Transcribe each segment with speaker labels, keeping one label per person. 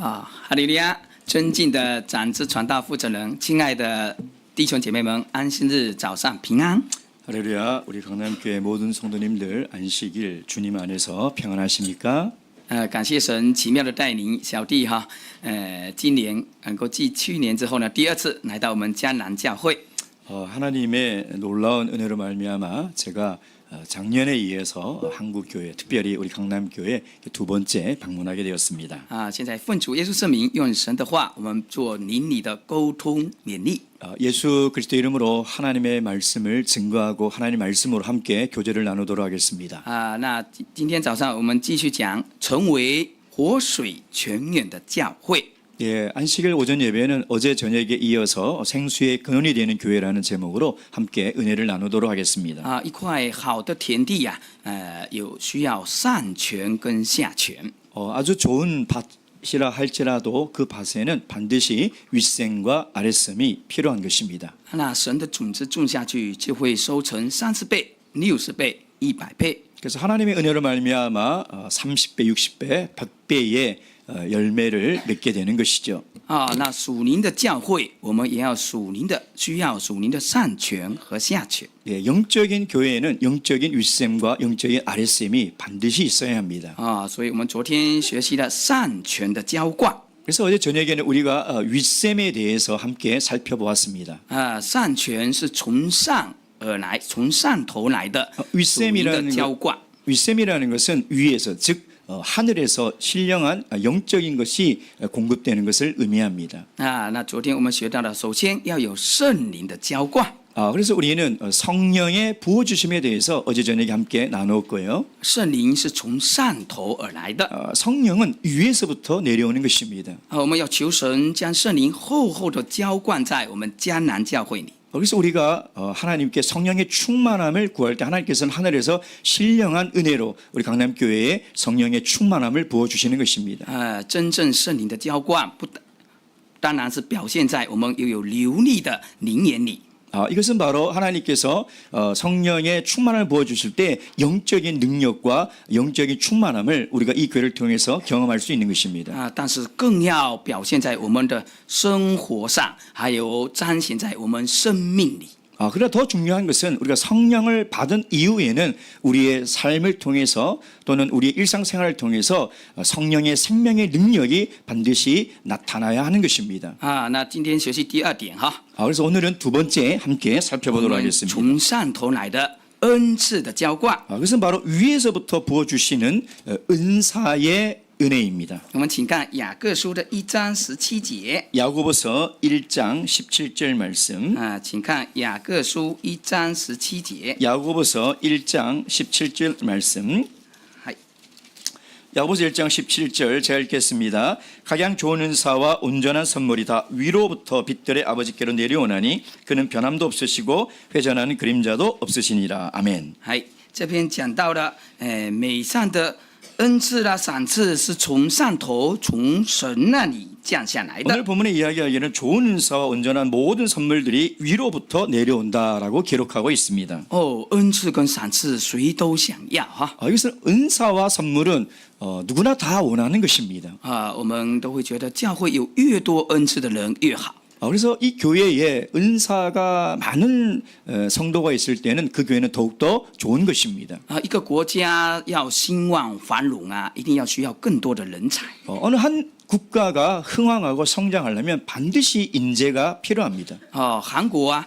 Speaker 1: 哈利路亚！尊敬的长子传道负责人，亲爱的弟兄姐妹们，安息日早上平安。
Speaker 2: 할렐루야, 우리 강남교회 모든 성도님들 안식일 주님 안에서 평안하십니까?
Speaker 1: 感谢神奇妙的带领，小弟今年能够继去年之后呢，第二次来到我们迦南教会。
Speaker 2: 하나님의 놀라운 은혜로 말미암아 제가 작년에 이어서 한국교회, 특별히 우리 강남교회 두 번째 방문하게 되었습니다.
Speaker 1: 现在奉主耶稣圣名，用神的话，我们做邻里的沟通勉励。
Speaker 2: 예수 그리스도 이름으로 하나님의 말씀을 증거하고 하나님의 말씀으로 함께 교제를 나누도록 하겠습니다.
Speaker 1: 那今天早上我们继续讲成为活水泉源的教会。
Speaker 2: 예, 안식일 오전 예배는 어제 저녁에 이어서 생수의 근원이 되는 교회라는 제목으로 함께 은혜를 나누도록 하겠습니다.
Speaker 1: 一块好的田地呀，有需要上泉跟下泉。
Speaker 2: 아주 좋은 밭이라 할지라도 그 밭에는 반드시 윗샘과 아랫샘이 필요한 것입니다.
Speaker 1: 那神的种子种下去，就会收成30倍、60倍、100倍。
Speaker 2: 그래서 하나님의 은혜로 말미암아 30배, 60배, 100배의 열매를 맺게 되는 것이죠.
Speaker 1: 那属灵的教会，我们也要需要属灵的上泉和下泉。
Speaker 2: 예, 영적인 교회에는 영적인 윗샘과 영적인 아랫샘이 반드시 있어야 합니다.
Speaker 1: 所以我们昨天学习了上泉的浇灌。
Speaker 2: 그래서 어제 저녁에는 우리가 윗샘에 대해서 함께 살펴보았습니다.
Speaker 1: 上泉是从上而来，从上头来的属灵的浇灌。
Speaker 2: 윗샘이라는 것은 위에서 즉 하늘에서 신령한 영적인 것이 공급되는 것을 의미합니다.
Speaker 1: 那昨天我们学到了，首先要有圣灵的浇灌。
Speaker 2: 그래서 우리는 성령의 부어주심에 대해서 어제 저녁에 함께 나누었고요.
Speaker 1: 圣灵是从上头而来的。
Speaker 2: 성령은 위에서부터 내려오는 것입니다.
Speaker 1: 我们要求神将圣灵厚厚的浇灌在我们迦南教会里。
Speaker 2: 그래서 우리가 하나님께 성령의 충만함을 구할 때 하나님께서는 하늘에서 신령한 은혜로 우리 강남교회에 성령의 충만함을 부어주시는 것입니다.
Speaker 1: 真正圣灵的浇灌，当然是表现在我们又有流利的灵言里。
Speaker 2: 이것은 바로 하나님께서 성령의 충만함을 부어주실 때 영적인 능력과 영적인 충만함을 우리가 이 교회를 통해서 경험할 수 있는 것입니다.
Speaker 1: 但是更要表现在我们的生活上，还有彰显在我们生命里。
Speaker 2: 그러나 더 중요한 것은 우리가 성령을 받은 이후에는 우리의 삶을 통해서 또는 우리의 일상생활을 통해서 성령의 생명의 능력이 반드시 나타나야 하는 것입니다.
Speaker 1: 那今天学习第二点哈。
Speaker 2: 그래서 오늘은 두 번째 함께 살펴보도록 하겠습니다.
Speaker 1: 从上头来的恩赐的浇灌。
Speaker 2: 그것은 바로 위에서부터 부어주시는 은사의 은혜입니다.
Speaker 1: 我们请看雅各书的1章17节。
Speaker 2: 야고보서 1장 17절 말씀.
Speaker 1: 请看雅各书1章17节。
Speaker 2: 야고보서 1장 17절 말씀. 야고보서 1장 17절 제가 읽겠습니다. 가장 좋은 은사와 온전한 선물이 다 위로부터 빛들의 아버지께로 내려오나니 그는 변함도 없으시고 회전하는 그림자도 없으시니라. 아멘.
Speaker 1: 这篇讲到了美善的恩赐啦，赏赐是从上头从神那里降下来的。
Speaker 2: 오늘 본문의 이야기하기에는 좋은 은사와 온전한 모든 선물들이 위로부터 내려온다라고 기록하고 있습니다.
Speaker 1: 恩赐跟赏赐谁都想要哈。
Speaker 2: 여기서 은사와 선물은 누구나 다 원하는 것입니다.
Speaker 1: 我们都会觉得教会有越多恩赐的人越好。
Speaker 2: 그래서 이 교회에 은사가 많은 성도가 있을 때는 그 교회는 더욱더 좋은 것입니다.
Speaker 1: 一个国家要兴旺繁荣一定要需要更多的人才。
Speaker 2: 어느 한 국가가 흥왕하고 성장하려면 반드시 인재가 필요합니다.
Speaker 1: 韩国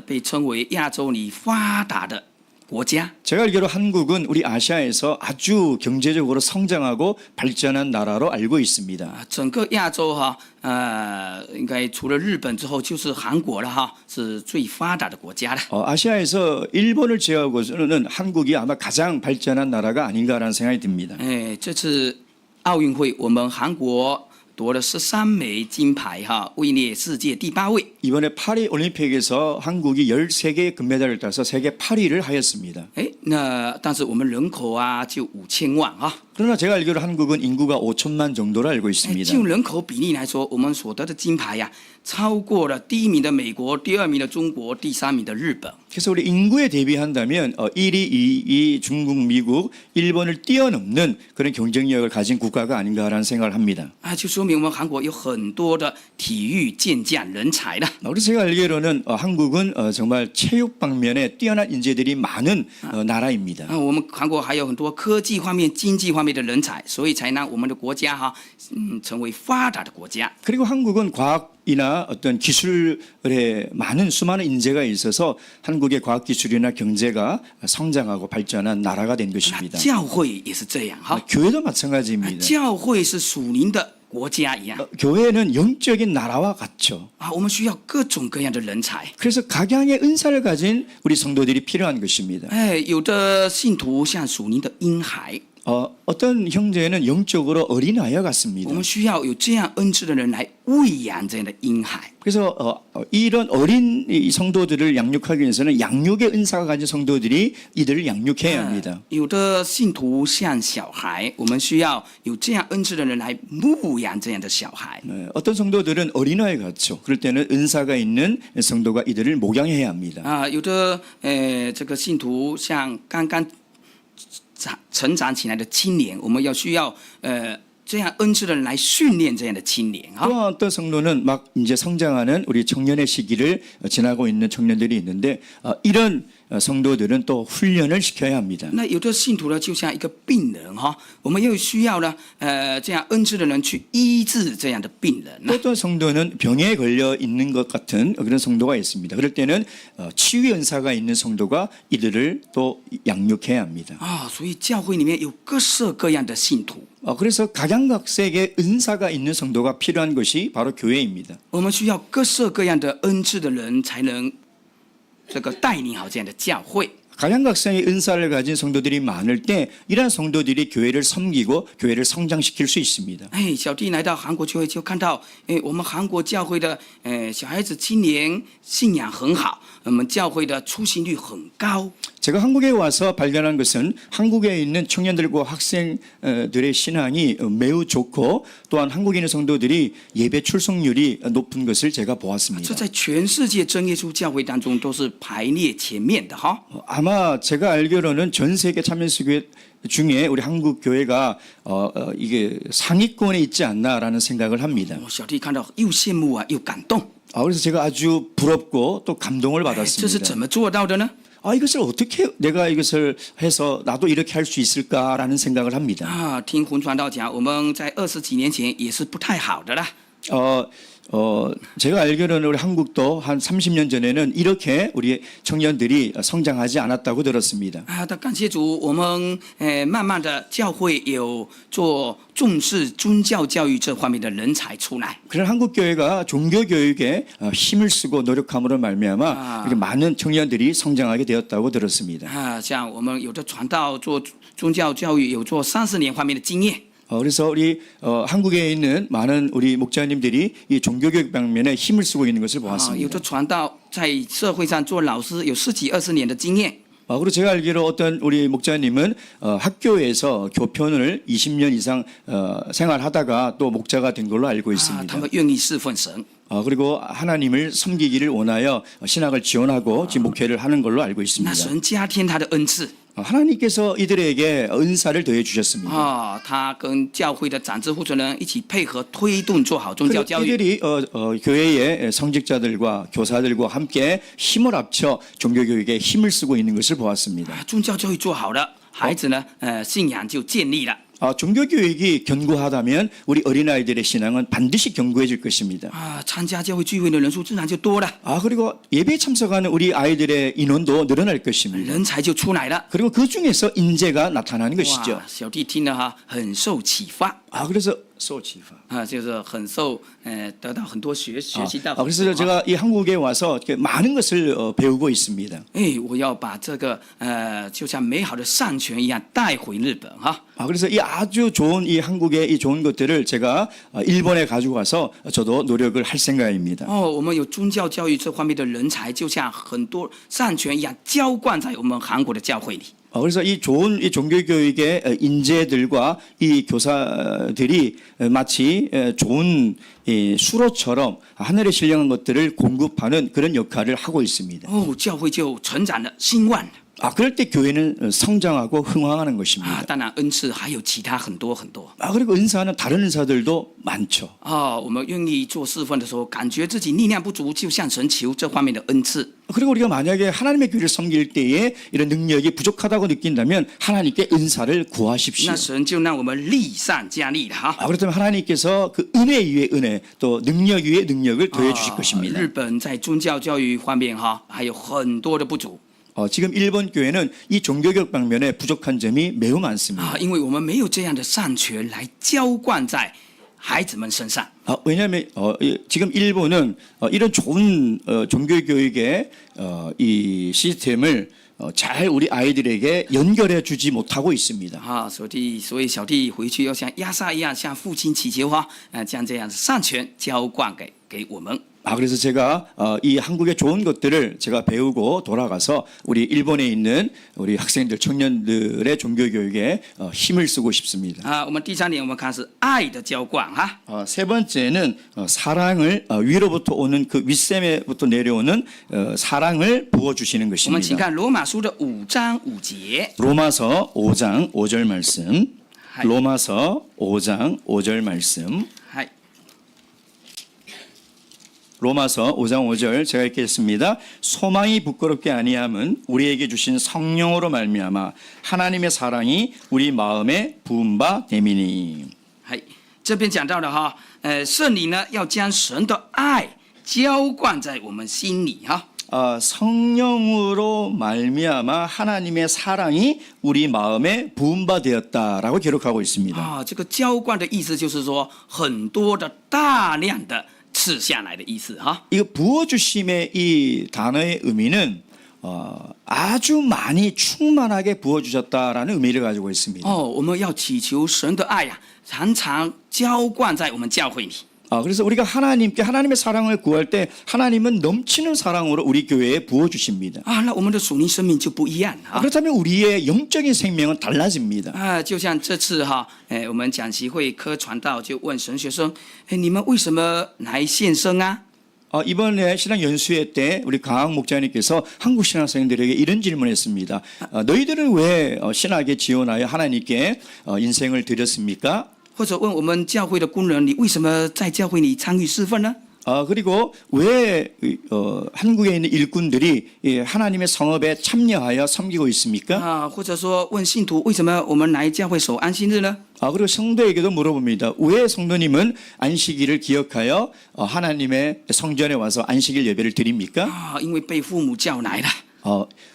Speaker 1: 被称为亚洲里发达的国家。
Speaker 2: 제가 알기로 한국은 우리 아시아에서 아주 경제적으로 성장하고 발전한 나라로 알고 있습니다.
Speaker 1: 整个亚洲应该除了日本之后就是韩国了哈，是最发达的国家了。
Speaker 2: 아시아에서 일본을 제외하고는 한국이 아마 가장 발전한 나라가 아닌가라는 생각이 듭니다.
Speaker 1: 这次奥运会我们韩国夺了13枚金牌位列世界第8位。
Speaker 2: 이번에 파리 올림픽에서 한국이 13개의 금메달을 따서 세계 8위를 하였습니다.
Speaker 1: 但是我们人口就5000万
Speaker 2: 그러나 제가 알기로 한국은 인구가 5천만 정도로 알고
Speaker 1: 哎
Speaker 2: 있습니다.
Speaker 1: 就人口比例来说，我们所得的金牌呀、超过了第1名的美国，第2名的中国，第3名的日本。
Speaker 2: 그래서 우리 인구에 대비한다면 1위, 2위 중국, 미국, 일본을 뛰어넘는 그런 경쟁력을 가진 국가가 아닌가라는 생각을 합니다.
Speaker 1: 啊，就说明我们韩国有很多的体育健将人才了。
Speaker 2: 그래서 제가 알기로는 한국은 정말 체육 방면에 뛰어난 인재들이 많은 나라입니다.
Speaker 1: 啊，我们韩国还有很多科技方面、经济方面的人才，所以才让我们的国家成为发达的国家。
Speaker 2: 그리고 한국은 과학이나 어떤 기술에 많은 수많은 인재가 있어서 한국의 과학기술이나 경제가 성장하고 발전한 나라가 된
Speaker 1: 那
Speaker 2: 것입니다.
Speaker 1: 教会也是这样哈，
Speaker 2: 교회도
Speaker 1: 啊
Speaker 2: 마찬가지입니다.
Speaker 1: 教会是属灵的国家一样
Speaker 2: 교회는 영적인 나라와 같죠.
Speaker 1: 啊，我们需要各种各样的人才。
Speaker 2: 그래서 각양의 은사를 가진 우리 성도들이 필요한 것입니다.
Speaker 1: 哎，有的信徒像属灵的婴孩，
Speaker 2: 어떤 형제는 영적으로 어린아이와
Speaker 1: 我
Speaker 2: 같습니다.
Speaker 1: 们需要有这样恩赐的人来喂养这样的婴孩。
Speaker 2: 그래서 이런 어린 이 성도들을 양육하기 위해서는 양육의 은사가 가진 성도들이 이들을 양육해야 합니다.
Speaker 1: 有的信徒像小孩，我们需要有这样恩赐的人来牧养这样的小孩。
Speaker 2: 어떤 성도들은 어린아이 같죠. 그럴 때는 은사가 있는 성도가 이들을 목양해야 합니다.
Speaker 1: 啊，有的这个信徒像刚刚成长起来的青年，我们要需要这样恩赐的人来训练这样的青年啊。
Speaker 2: 또 어떤 성도는 막 이제 성장하는 우리 청년의 시기를 지나고 있는 청년들이 있는데 이런 성도들은 또 훈련을 시켜야 합니다.
Speaker 1: 那有的信徒呢，就像一个病人哈，我们又需要呢这样恩赐的人去医治这样的病人。
Speaker 2: 또 어떤 성도는 병에 걸려 있는 것 같은 그런 성도가 있습니다. 그럴 때는 치유의 은사가 있는 성도가 이들을 또 양육해야 합니다.
Speaker 1: 啊，所以教会里面有各式各样的信徒，
Speaker 2: 그래서 각양각색의 은사가 있는 성도가 필요한 것이 바로 교회입니다.
Speaker 1: 我们需要各式各样的恩赐的人，才能这个带领好这样的教会。
Speaker 2: 각양각색의 은사를 가진 성도들이 많을 때 이러한 성도들이 교회를 섬기고 교회를 성장시킬 수 있습니다.
Speaker 1: 哎，小弟来到韩国教会就看到，哎，我们韩国教会的小孩子、青年信仰很好，我们教会的出席率很高。
Speaker 2: 제가 한국에 와서 발견한 것은 한국에 있는 청년들과 학생들의 신앙이 매우 좋고 또한 한국에 있는 성도들이 예배 출석률이 높은 것을 제가
Speaker 1: 这
Speaker 2: 보았습니다.
Speaker 1: 在全世界真耶稣教会当中都是排列前面的哈。
Speaker 2: 아마 제가 알기로는 전 세계 참여교회 중에 우리 한국 교회가 이게 상위권에 있지 않나라는 생각을 합니다.
Speaker 1: 小弟看到又羡慕啊，又感动。
Speaker 2: 그래서 제가 아주 부럽고 또 감동을
Speaker 1: 哎，这是
Speaker 2: 받았습니다.
Speaker 1: 怎么做到的呢？
Speaker 2: 이것을 어떻게 내가 이것을 해서 나도 이렇게 할 수 있을까라는 생각을 합니다.
Speaker 1: 啊，听洪传道讲，我们在20几年前也是不太好的啦。
Speaker 2: 제가 알기로는 우리 한국도 한 30년 전에는 이렇게 우리 청년들이 성장하지 않았다고 들었습니다.
Speaker 1: 啊，但感谢主，我们慢慢的教会有做重视宗教教育这方面的人才出来。
Speaker 2: 그런 한국 교회가 종교 교육에 힘을 쓰고 노력함으로 말미암아 이렇게 많은 청년들이 성장하게 되었다고 들었습니다.
Speaker 1: 啊，像我们有的传道做宗教教育有做30年方面的经验。
Speaker 2: 그래서 우리 한국에 있는 많은 우리 목자님들이 이 종교교육 방면에 힘을 쓰고 있는 것을
Speaker 1: 啊，有
Speaker 2: 보았습니다.
Speaker 1: 的传道在社会上做老师有10几20年的经验。
Speaker 2: 그리고 제가 알기로 어떤 우리 목자님은 학교에서 교편을 20년 이상 생활하다가 또 목자가 된 걸로 알고
Speaker 1: 啊，
Speaker 2: 있습니다.
Speaker 1: 他们愿意侍奉神。
Speaker 2: 그리고 하나님을 섬기기를 원하여 신학을 지원하고 지금 목회를 하는 걸로 알고
Speaker 1: 那
Speaker 2: 있습니다.
Speaker 1: 神加添他的恩赐
Speaker 2: 하나님께서 이들에게 은사를 더해 주셨습니다.
Speaker 1: 啊，他跟教会的长子负责人一起配合推动做好宗教
Speaker 2: 그리고
Speaker 1: 教育。
Speaker 2: 이들이 교회의 성직자들과 교사들과 함께 힘을 합쳐 종교교육에 힘을 쓰고 있는 것을 보았습니다.
Speaker 1: 宗教教育做好了，孩子呢，信仰就建立了。
Speaker 2: 종교교육이 견고하다면 우리 어린아이들의 신앙은 반드시 견고해질 것입니다.
Speaker 1: 啊，参加教会聚会的人数自然就多了，
Speaker 2: 그리고 예배에 참석하는 우리 아이들의 인원도 늘어날 것입니다.
Speaker 1: 人才就出来了。
Speaker 2: 그리고 그 중에서 인재가 나타나는 것이죠.
Speaker 1: 哇，小弟听了哈，很受启发
Speaker 2: 그래서 소치파.
Speaker 1: 啊，就是很受得到很多学习到。
Speaker 2: 그래서 제가 이 한국에 와서 이렇게 많은 것을 배우고 있습니다.
Speaker 1: 哎，我要把这个就像美好的善权一样带回日本哈。
Speaker 2: 그래서 이 아주 좋은 이 한국의 이 좋은 것들을 제가 일본에 가지고 와서 저도 노력을 할 생각입니다.
Speaker 1: 我们有宗教教育这方面的人才，就像很多善权一样浇灌在我们韩国的教会里。
Speaker 2: 그래서 이 좋은 이 종교교육의 인재들과 이 교사들이 마치 좋은 이 수로처럼 하늘에 신령한 것들을 공급하는 그런 역할을 하고 있습니다.
Speaker 1: 哦，教会就成长了兴旺了。
Speaker 2: 그럴 때 교회는 성장하고 흥황하는 것입니다.
Speaker 1: 当然恩赐还有其他很多很多。
Speaker 2: 그리고 은사는 다른 은사들도 많죠.
Speaker 1: 我们愿意做侍奉的时候，感觉自己力量不足，就向神求这方面的恩赐。
Speaker 2: 그리고 우리가 만약에 하나님의 교회를 섬길 때에 이런 능력이 부족하다고 느낀다면 하나님께 은사를 구하십시오.
Speaker 1: 那神就让我们力上加力了哈。
Speaker 2: 그렇다면 하나님께서 그 은혜 위에 은혜 또 능력 위에 능력을 더해 주실 것입니다.
Speaker 1: 日本在宗教教育方面还有很多的不足。
Speaker 2: 지금 일본 교회는 이 종교교육 방면에 부족한 점이 매우 많습니다.
Speaker 1: 因为我们没有这样的善权来浇灌在孩子们身上。
Speaker 2: 왜냐하면 지금 일본은 이런 좋은 종교교육의 이 시스템을 잘 우리 아이들에게 연결해 주지 못하고 있습니다.
Speaker 1: 所以小弟回去要像亚萨一样，向父亲祈求将这样的善权浇灌给我们。
Speaker 2: 그래서 제가 이 한국의 좋은 것들을 제가 배우고 돌아가서 우리 일본에 있는 우리 학생들, 청년들의 종교교육에 힘을 쓰고 싶습니다.
Speaker 1: 我们第三点，我们看是爱的浇灌哈。
Speaker 2: 세 번째는 사랑을 위로부터 오는 그 윗셈에부터 내려오는 사랑을 부어주시는
Speaker 1: 我们请
Speaker 2: 것입니다.
Speaker 1: 看罗马书的5章5节。
Speaker 2: 로마서 5장 5절 말씀.
Speaker 1: はい
Speaker 2: 로마서 5장 5절 말씀.
Speaker 1: はい。
Speaker 2: 로마서 5장 5절 제가 읽겠습니다. 소망이 부끄럽게 아니함은 우리에게 주신 성령으로 말미암아 하나님의 사랑이 우리 마음에 부은 바 됨이니.
Speaker 1: 这边讲到的哈，圣灵呢要将神的爱浇灌在我们心里哈。
Speaker 2: 성령으로 말미암아 하나님의 사랑이 우리 마음에 부은 바 되었다라고 기록하고 있습니다.
Speaker 1: 这个浇灌的意思就是说很多的大量的赐下来的意思哈。
Speaker 2: 이거 부어주심의 이 단어의 의미는 아주 많이 충만하게 부어주셨다라는 의미를 가지고 있습니다.
Speaker 1: 我们要祈求神的爱呀，常常浇灌在我们教会里。
Speaker 2: 그래서 우리가 하나님께 하나님의 사랑을 구할 때 하나님은 넘치는 사랑으로 우리 교회에 부어주십니다.
Speaker 1: 那我们的属灵生命就不一样了。
Speaker 2: 그렇다면 우리의 영적인 생명은 달라집니다.
Speaker 1: 就像这次我们讲习会科传道就问神学生，你们为什么来献身啊？
Speaker 2: 이번에 신앙 연수회 때 우리 강학 목자님께서 한국 신학생들에게 이런 질문했습니다. 너희들은 왜 신학에 지원하여 하나님께 인생을 드렸습니까?
Speaker 1: 或者问我们教会的工人，你为什么在教会里参与侍奉呢？
Speaker 2: 그리고 왜 한국에 있는 일꾼들이 하나님의 성업에 참여하여 섬기고 있습니까?
Speaker 1: 或者说问信徒，为什么我们来教会守安息日呢？
Speaker 2: 그리고 성도에게도 물어봅니다. 왜 성도님은 안식일을 기억하여 하나님의 성전에 와서 안식일 예배를 드립니까?
Speaker 1: 因为被父母叫来了。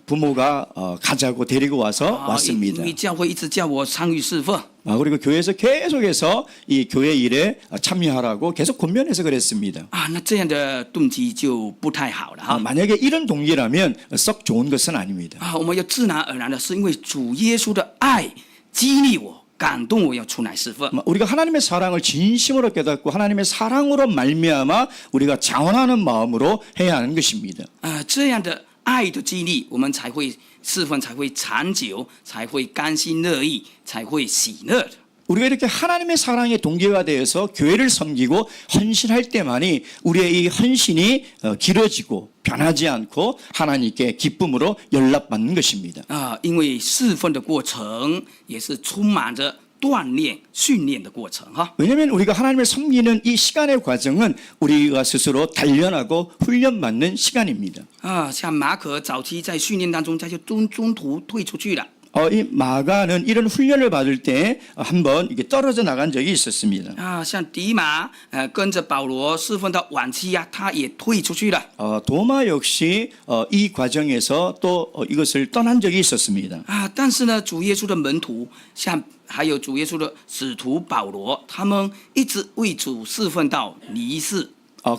Speaker 2: 부모가 가자고 데리고 와서 왔습니다.
Speaker 1: 因为教会一直叫我参与侍奉。
Speaker 2: 그리고 교회에서 계속해서 이 교회 일에 참여하라고 계속 권면해서 그랬습니다.
Speaker 1: 那这样的动机就不太好了哈。
Speaker 2: 만약에 이런 동기라면 썩 좋은 것은 아닙니다.
Speaker 1: 我们要自然而然的是因为主耶稣的爱激励我。 感动我要出来侍奉。
Speaker 2: 우리가 하나님의 사랑을 진심으로 깨닫고 하나님의 사랑으로 말미암아 우리가 자원하는 마음으로 해야 하는 것입니다.
Speaker 1: 这样的爱的激励，我们才会侍奉，才会长久，才会甘心乐意，才会喜乐。
Speaker 2: 우리가 이렇게 하나님의 사랑의 동기가 되어서 교회를 섬기고 헌신할 때만이 우리의 이 헌신이 길어지고 변하지 않고 하나님께 기쁨으로 연락받는 것입니다.
Speaker 1: 因为侍奉的过程也是充满着锻炼、训练的过程哈。
Speaker 2: 왜냐하면 우리가 하나님을 섬기는 이 시간의 과정은 우리가 스스로 단련하고 훈련받는 시간입니다.
Speaker 1: 像马可早期在训练当中，他就中途退出去了。
Speaker 2: 이 마가는 이런 훈련을 받을 때 한번 이렇게 떨어져 나간 적이 있었습니다.
Speaker 1: 像迪马跟着保罗侍奉到晚期他也退出去了。
Speaker 2: 도마 역시 이 과정에서 또 이것을 떠난 적이 있었습니다.
Speaker 1: 但是呢，主耶稣的门徒，像还有主耶稣的使徒保罗，他们一直为主侍奉到离世。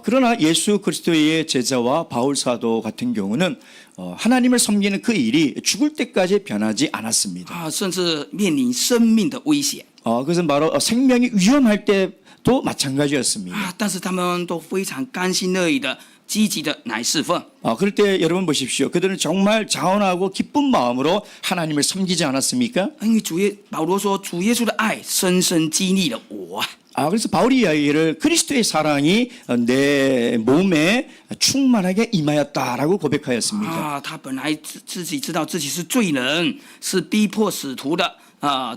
Speaker 2: 그러나 예수 그리스도의 제자와 바울 사도 같은 경우는 하나님을 섬기는 그 일이 죽을 때까지 변하지 않았습니다.
Speaker 1: 甚至面临生命的威胁。
Speaker 2: 그것은 바로 생명이 위험할 때도 마찬가지였습니다.
Speaker 1: 但是他们都非常甘心乐意的积极的来侍奉。
Speaker 2: 그럴 때 여러분 보십시오. 그들은 정말 자원하고 기쁜 마음으로 하나님을 섬기지 않았습니까?
Speaker 1: 因为保罗说，主耶稣的爱深深激励了我啊。
Speaker 2: 그래서 바울이 이야기를 그리스도의 사랑이 내 몸에 충만하게 임하였다라고 고백하였습니다.
Speaker 1: 啊，他本来自己知道自己是罪人，是逼迫使徒的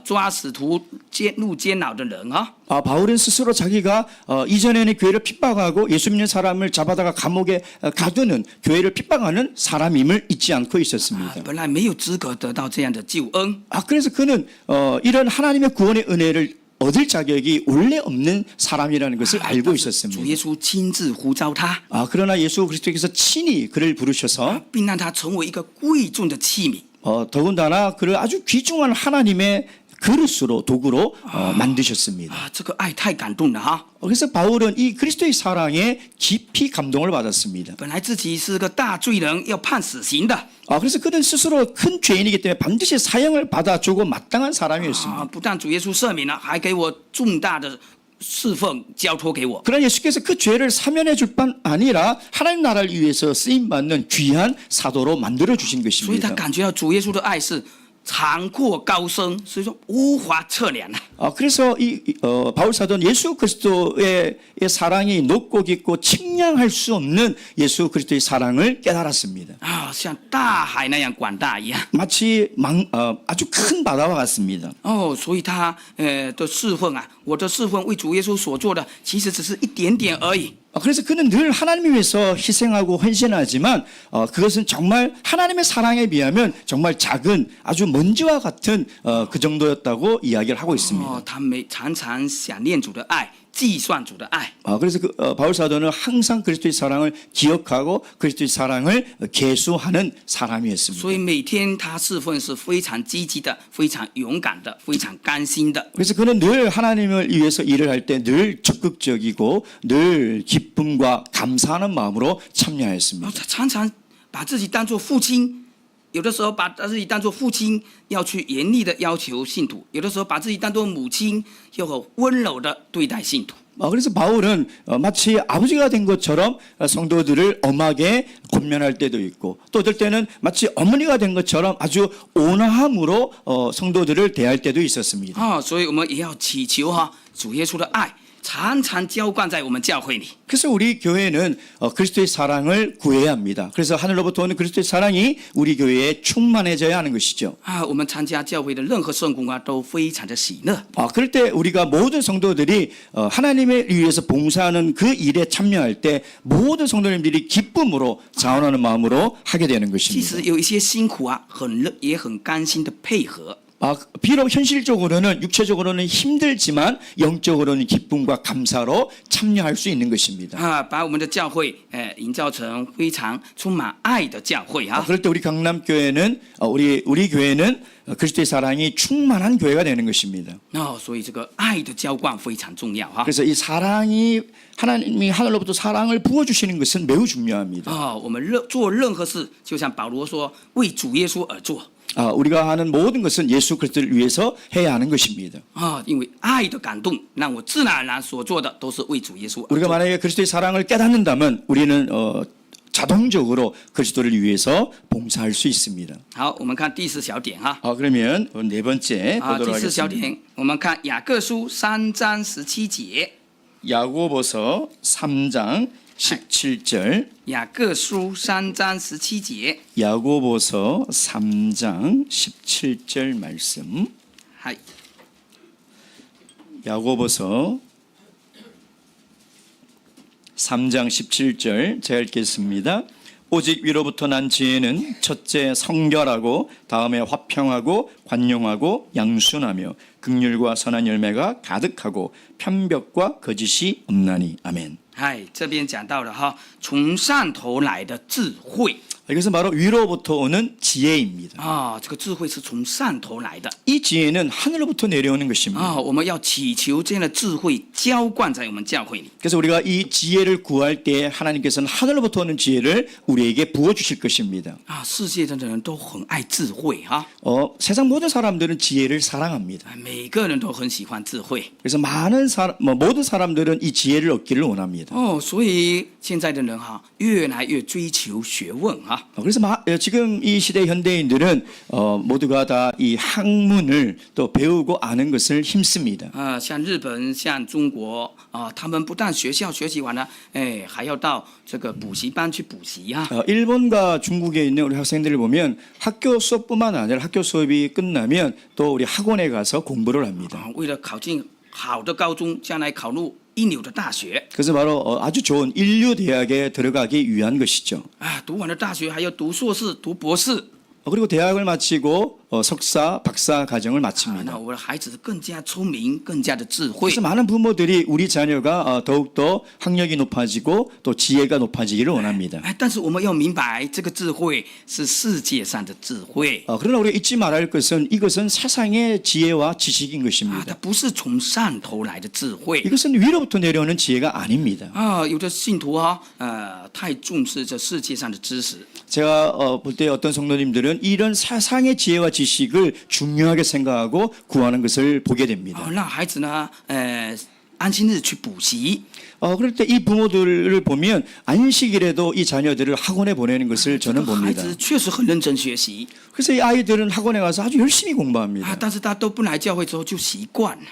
Speaker 1: 抓使徒入监牢的人啊。
Speaker 2: 바울은 스스로 자기가 이전에는 교회를 핍박하고 예수 믿는 사람을 잡아다가 감옥에 가두는 교회를 핍박하는 사람임을 잊지 않고 있었습니다.
Speaker 1: 本来没有资格得到这样的救恩。
Speaker 2: 그래서 그는 이런 하나님의 구원의 은혜를 얻을 자격이 원래 없는 사람이라는 것을 알고
Speaker 1: 主
Speaker 2: 있었습니다.
Speaker 1: 耶稣亲自呼召他，
Speaker 2: 그러나 예수 그리스도께서 친히 그를 부르셔서
Speaker 1: 并让他成为一个贵重的器皿。
Speaker 2: 더군다나 그를 아주 귀중한 하나님의 그릇으로 도구로 만드셨습니다.
Speaker 1: 啊，这个爱太感动了哈！
Speaker 2: 그래서 바울은 이 그리스도의 사랑에 깊이 감동을 받았습니다.
Speaker 1: 本来自己是个大罪人，要判死刑的
Speaker 2: 그래서 그는 스스로 큰 죄인이기 때문에 반드시 사형을 받아주고 마땅한 사람이었습니다.
Speaker 1: 啊，不但主耶稣赦免了，还给我重大的侍奉交托给我。
Speaker 2: 그러나 예수께서 그 죄를 사면해 줄 뿐 아니라 하나님 나라를 위해서 쓰임 받는 귀한 사도로 만들어 주신
Speaker 1: 所以他
Speaker 2: 것입니다.
Speaker 1: 感觉到主耶稣的爱是长阔高深，所以说无法测量啊。
Speaker 2: 그래서 바울 사도는 예수 그리스도의 사랑이 높고 깊고 측량할 수 없는 예수 그리스도의 사랑을 깨달았습니다.
Speaker 1: 啊，像大海那样广大一样。
Speaker 2: 마치 아주 큰 바다와 같습니다.
Speaker 1: 哦，所以他的侍奉啊，我的侍奉为主耶稣所做的，其实只是一点点而已。
Speaker 2: 그래서 그는 늘 하나님을 위해서 희생하고 헌신하지만 그것은 정말 하나님의 사랑에 비하면 정말 작은 아주 먼지와 같은 그 정도였다고 이야기를 하고 있습니다.
Speaker 1: 哦，他常常想念主的爱，计算主的爱。
Speaker 2: 그래서 바울 사도는 항상 그리스도의 사랑을 기억하고 그리스도의 사랑을 계수하는 사람이었습니다.
Speaker 1: 所以每天他侍奉是非常积极的、非常勇敢的、非常甘心的。
Speaker 2: 그래서 그는 늘 하나님을 위해서 일을 할 때 늘 적극적이고 늘 기쁨과 감사하는 마음으로 참여하였습니다.
Speaker 1: 他常常把自己当作父亲，有的时候把自己当作父亲，要去严厉的要求信徒；有的时候把自己当作母亲，要很温柔的对待信徒。
Speaker 2: 그래서 바울은 마치 아버지가 된 것처럼 성도들을 엄하게 권면할 때도 있고 또 어떨 때는 마치 어머니가 된 것처럼 아주 온화함으로 성도들을 대할 때도 있었습니다.
Speaker 1: 所以我们也要祈求主耶稣的爱常常浇灌在我们教会里。
Speaker 2: 그래서 우리 교회는 그리스도의 사랑을 구해야 합니다. 그래서 하늘로부터 오는 그리스도의 사랑이 우리 교회에 충만해져야 하는 것이죠.
Speaker 1: 我们参加教会的任何圣工都非常的喜乐。
Speaker 2: 그럴 때 우리가 모든 성도들이 하나님을 위해서 봉사하는 그 일에 참여할 때 모든 성도님들이 기쁨으로 자원하는 마음으로 하게 되는
Speaker 1: 即使
Speaker 2: 것입니다.
Speaker 1: 有一些辛苦也很甘心的配合。
Speaker 2: 비록 현실적으로는 육체적으로는 힘들지만 영적으로는 기쁨과 감사로 참여할 수 있는 것입니다.
Speaker 1: 把我们的教会营造成非常充满爱的教会
Speaker 2: 그럴 때 우리 강남교회는 우리 교회는 그리스도의 사랑이 충만한 교회가 되는 것입니다.
Speaker 1: 所以这个爱的浇灌非常重要
Speaker 2: 그래서 이 사랑이 하나님이 하늘로부터 사랑을 부어주시는 것은 매우 중요합니다.
Speaker 1: 我们做任何事，就像保罗说，为主耶稣而做。
Speaker 2: 우리가 하는 모든 것은 예수 그리스도를 위해서 해야 하는 것입니다.
Speaker 1: 因为爱的感动，让我自然而然所做的都是为主耶稣而
Speaker 2: 우리가
Speaker 1: 做。
Speaker 2: 만약에 그리스도의 사랑을 깨닫는다면 우리는 자동적으로 그리스도를 위해서 봉사할 수 있습니다.
Speaker 1: 好，我们看第四小点
Speaker 2: 그러면 네 번째
Speaker 1: 第
Speaker 2: 보도록
Speaker 1: 四小
Speaker 2: 하겠습니다.
Speaker 1: 点，我们看雅各书3章17节。
Speaker 2: 야고보서 3장 17절.
Speaker 1: 雅各书3章17节。
Speaker 2: 야고보서 3장 17절 말씀.
Speaker 1: はい。
Speaker 2: 야고보서 3장 17절 제가 읽겠습니다. 오직 위로부터 난 지혜는 첫째 성결하고 다음에 화평하고 관용하고 양순하며 긍휼과 선한 열매가 가득하고 편벽과 거짓이 없나니. 아멘.
Speaker 1: 这边讲到了从上头来的智慧。
Speaker 2: 이것은 바로 위로부터 오는 지혜입니다.
Speaker 1: 啊，这个智慧是从上头来的
Speaker 2: 이 지혜는 하늘로부터 내려오는 것입니다.
Speaker 1: 啊，我们要祈求这样的智慧浇灌在我们教会里。
Speaker 2: 그래서 우리가 이 지혜를 구할 때 하나님께서는 하늘로부터 오는 지혜를 우리에게 부어주실 것입니다.
Speaker 1: 啊，世界上的人都很爱智慧哈，
Speaker 2: 세상 모든 사람들은 지혜를 사랑합니다.
Speaker 1: 每个人都很喜欢智慧
Speaker 2: 그래서 많은 모든 사람들은 이 지혜를 얻기를 원합니다.
Speaker 1: 哦，所以现在的人哈，越来越追求学问哈。
Speaker 2: 그래서 지금 이 시대 현대인들은 모두가 다 이 학문을 또 배우고 아는 것을 힘씁니다.
Speaker 1: 像日本、像中国啊，他们不但学校学习完了，哎，还要到这个补习班去补习哈。
Speaker 2: 일본과 중국에 있는 우리 학생들을 보면 학교 수업뿐만 아니라 학교 수업이 끝나면 또 우리 학원에 가서 공부를 합니다.
Speaker 1: 啊，为了考进好的高中，将来考入一流的大学
Speaker 2: 그래서 바로 아주 좋은 인류 대학에 들어가기 위한 것이죠.
Speaker 1: 啊，读完了大学还要读硕士、读博士。
Speaker 2: 그리고 대학을 마치고 석사, 박사 과정을
Speaker 1: 啊，
Speaker 2: 마칩니다.
Speaker 1: 那我的孩子更加聪明，更加的智慧
Speaker 2: 그래서 。 많은 부모들이 우리 자녀가 더욱더 학력이 높아지고 또 지혜가 높아지기를 원합니다.
Speaker 1: 哎，但是我们要明白，这个智慧是世界上的智慧
Speaker 2: 그러나 우리가 잊지 말아야 할 것은 이것은 세상의 지혜와 지식인
Speaker 1: 啊，
Speaker 2: 것입니다.
Speaker 1: 它不是从上头来的智慧
Speaker 2: 이것은 위로부터 내려오는 지혜가 아닙니다.
Speaker 1: 啊。有的信徒啊，太重视这世界上的知识
Speaker 2: 제가 볼 때 어떤 성도님들은 이런 세상의 지혜와 지식을 중요하게 생각하고 구하는 것을 보게 됩니다.
Speaker 1: 啊，让孩子呢，安息日去补习
Speaker 2: 그럴 때 이 부모들을 보면 안식일에도 이 자녀들을 학원에 보내는 것을
Speaker 1: 这
Speaker 2: 저는
Speaker 1: 个孩
Speaker 2: 봅니다.
Speaker 1: 子确实很认真学习
Speaker 2: 그래서 이 아이들은 학원에 가서 아주 열심히
Speaker 1: 啊，
Speaker 2: 공부합니다.
Speaker 1: 但是他都不来教会之后就习惯了。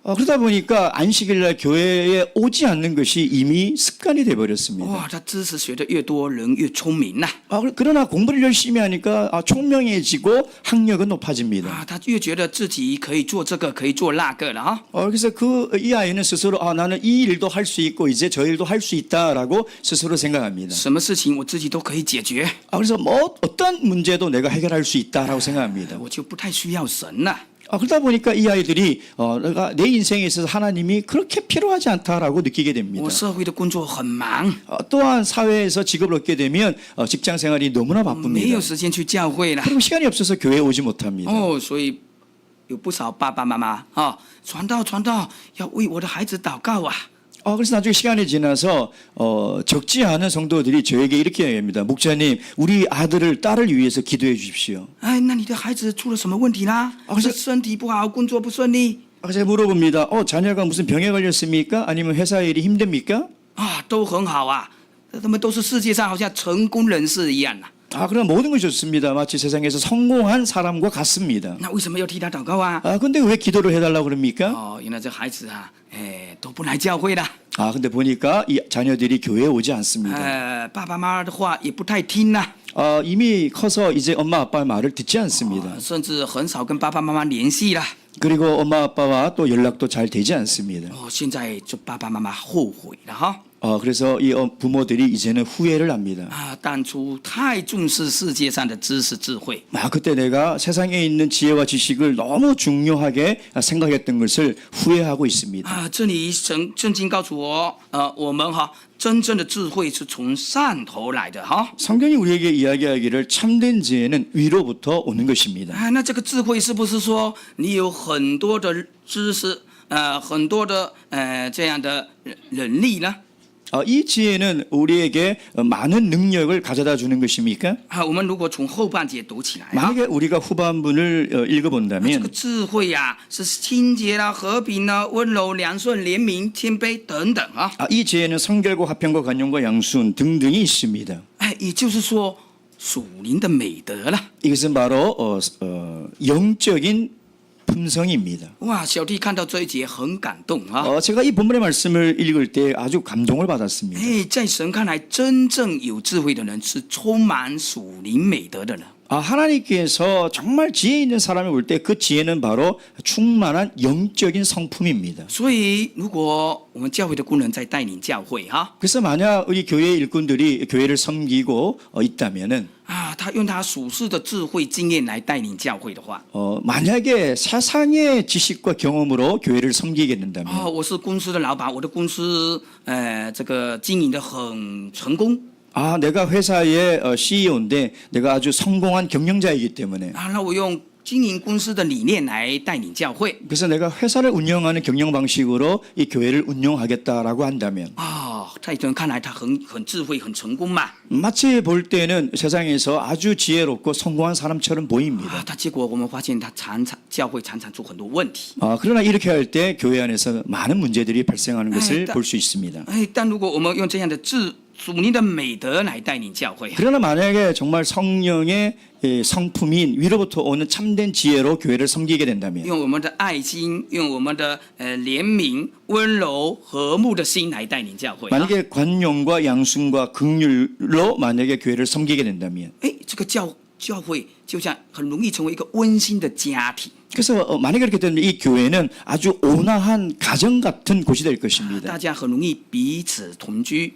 Speaker 2: 그러다 보니까 안식일날 교회에 오지 않는 것이 이미 습관이 돼버렸습니다.
Speaker 1: 哇，他知识学的越多，人越聪明呐、
Speaker 2: 그러나 공부를 열심히 하니까 총명해지고 학력은 높아집니다.
Speaker 1: 啊，他越觉得自己可以做这个，可以做那个了哈。
Speaker 2: 그래서 이 아이는 스스로 나는 이 일도 할 수 있고 이제 저 일도 할 수 있다라고 스스로 생각합니다.
Speaker 1: 什么事情我自己都可以解决，
Speaker 2: 그래서 어떤 문제도 내가 해결할 수 있다라고 생각합니다.
Speaker 1: 我就不太需要神了。
Speaker 2: 그러다 보니까 이 아이들이 내가 내 인생에 있어서 하나님이 그렇게 필요하지 않다라고 느끼게 됩니다.
Speaker 1: 我社会的工作很忙，
Speaker 2: 또한 사회에서 직업을 얻게 되면 직장 생활이 너무나
Speaker 1: 没
Speaker 2: 바쁩니다.
Speaker 1: 有时间去教会了。
Speaker 2: 그리고 시간이 없어서 교회에 오지 못합니다.
Speaker 1: 哦，所以有不少爸爸妈妈啊，传道要为我的孩子祷告啊。
Speaker 2: 그래서 나중에 시간이 지나서 적지 않은 성도들이 저에게 이렇게 얘기합니다. 목사님, 우리 아들을 딸을 위해서 기도해 주십시오.
Speaker 1: 哎，那你的孩子出了什么问题啦？是身体不好，工作不顺利
Speaker 2: 제가 물어봅니다. 자녀가 무슨 병에 걸렸습니까? 아니면 회사 일이 힘듭니까?
Speaker 1: 啊，都很好啊，他们都是世界上好像成功人士一样啊。
Speaker 2: 그럼 모든 것이 좋습니다. 마치 세상에서 성공한 사람과 같습니다.
Speaker 1: 那为什么要替他祷告啊？
Speaker 2: 근데 왜 기도를 해달라고 그럽니까?
Speaker 1: 哦，原来这孩子啊，哎，都不来教会了，
Speaker 2: 근데 보니까 이 자녀들이 교회에 오지 않습니다.
Speaker 1: 爸爸妈妈的话也不太听啦，
Speaker 2: 이미 커서 이제 엄마 아빠의 말을 듣지 않습니다.
Speaker 1: 甚至很少跟爸爸妈妈联系啦。
Speaker 2: 그리고 엄마 아빠와 또 연락도 잘 되지 않습니다.
Speaker 1: 哦，现在就爸爸妈妈后悔了哈。
Speaker 2: 그래서 이 부모들이 이제는 후회를 합니다.
Speaker 1: 啊，当初太重视世界上的知识智慧
Speaker 2: 그때 내가 세상에 있는 지혜와 지식을 너무 중요하게 생각했던 것을 후회하고 있습니다.
Speaker 1: 啊，这里圣经告诉我，我们哈真正的智慧是从上头来的哈。
Speaker 2: 성경이 우리에게 이야기하기를 참된 지혜는 위로부터 오는 것입니다.
Speaker 1: 啊，那这个智慧是不是说你有很多的知识，很多的这样的能力呢？
Speaker 2: 이 지혜는 우리에게 많은 능력을 가져다 주는 것입니까?
Speaker 1: 啊，我们如果从后半节读起来啊，
Speaker 2: 만약에 우리가 후반부를
Speaker 1: 这个
Speaker 2: 읽어본다면
Speaker 1: 智慧呀、是清洁啦、和平啦、温柔、良顺、怜悯、谦卑等等啊。
Speaker 2: 이 지혜는 성결과 화평과 관용과 양순 등등이 있습니다.
Speaker 1: 哎，也就是说属灵的美德了。
Speaker 2: 이것은 바로 영적인 품성입니다.
Speaker 1: 哇，小弟看到这一节很感动啊！
Speaker 2: 제가 이 본문의 말씀을 읽을 때 아주 감동을 받았습니다.
Speaker 1: 哎，在神看来，真正有智慧的人是充满属灵美德的人。
Speaker 2: 하나님께서 정말 지혜 있는 사람을 볼 때 그 지혜는 바로 충만한 영적인 성품입니다.
Speaker 1: 所以，如果我们教会的工人在带领教会哈，
Speaker 2: 그래서 만약 우리 교회 일꾼들이 교회를 섬기고 있다면은
Speaker 1: 啊，他用他属世的智慧经验来带领教会的话，
Speaker 2: 만약에 세상의 지식과 경험으로 교회를 섬기게 된다면
Speaker 1: 我是公司的老板，我的公司这个经营的很成功，
Speaker 2: 아, 내가 회사의 CEO인데 내가 아주 성공한 경영자이기 때문에
Speaker 1: 啊，那我用经营公司的理念来带领教会
Speaker 2: 그래서 내가 회사를 운영하는 경영 방식으로 이 교회를 운영하겠다라고 한다면
Speaker 1: 啊，在人看来他很智慧、很成功嘛
Speaker 2: 마치 볼 때는 세상에서 아주 지혜롭고 성공한 사람처럼
Speaker 1: 啊
Speaker 2: 보입니다. ，
Speaker 1: 但结果我们发现他教会常常出很多问题。
Speaker 2: 그러나 이렇게 할 때 교회 안에서 많은 문제들이 발생하는 것을
Speaker 1: 네,
Speaker 2: 볼 수 있습니다.
Speaker 1: 哎，但如果我们用这样的属灵的美德来带领教会，
Speaker 2: 그러나 만약에 정말 성령의 성품인 위로부터 오는 참된 지혜로 교회를 섬기게 된다면
Speaker 1: 用我们的爱心，用我们的怜悯、温柔、和睦的心来带领教会。
Speaker 2: 만약에 관용과 양순과 긍휼로 만약에 교회를 섬기게 된다면
Speaker 1: 哎，这个教会就像很容易成为一个温馨的家庭。
Speaker 2: 그래서 만약에 그렇게 되면 이 교회는 아주 온화한 가정 같은 곳이 될 것입니다.
Speaker 1: 大家很容易彼此同居，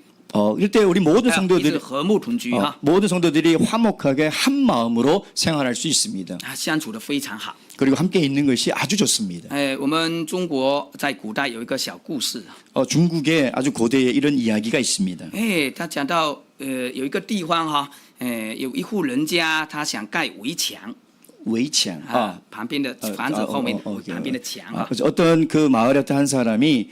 Speaker 2: 이럴 때 우리 모든
Speaker 1: 彼此
Speaker 2: 성도들이
Speaker 1: 和睦同居哈，
Speaker 2: 모든 성도들이 화목하게 한 마음으로 생활할 수 있습니다.
Speaker 1: 啊，相处的非常好。
Speaker 2: 그리고 함께 있는 것이 아주 좋습니다.
Speaker 1: 我们中国在古代有一个小故事，
Speaker 2: 중국에 아주 고대에 이런 이야기가 있습니다.
Speaker 1: 他讲到有一个地方哈，有一户人家他想盖围墙
Speaker 2: 围墙
Speaker 1: 啊，旁边的房子后面旁边的墙啊，
Speaker 2: 어떤 그 마을의 어떤 한 사람이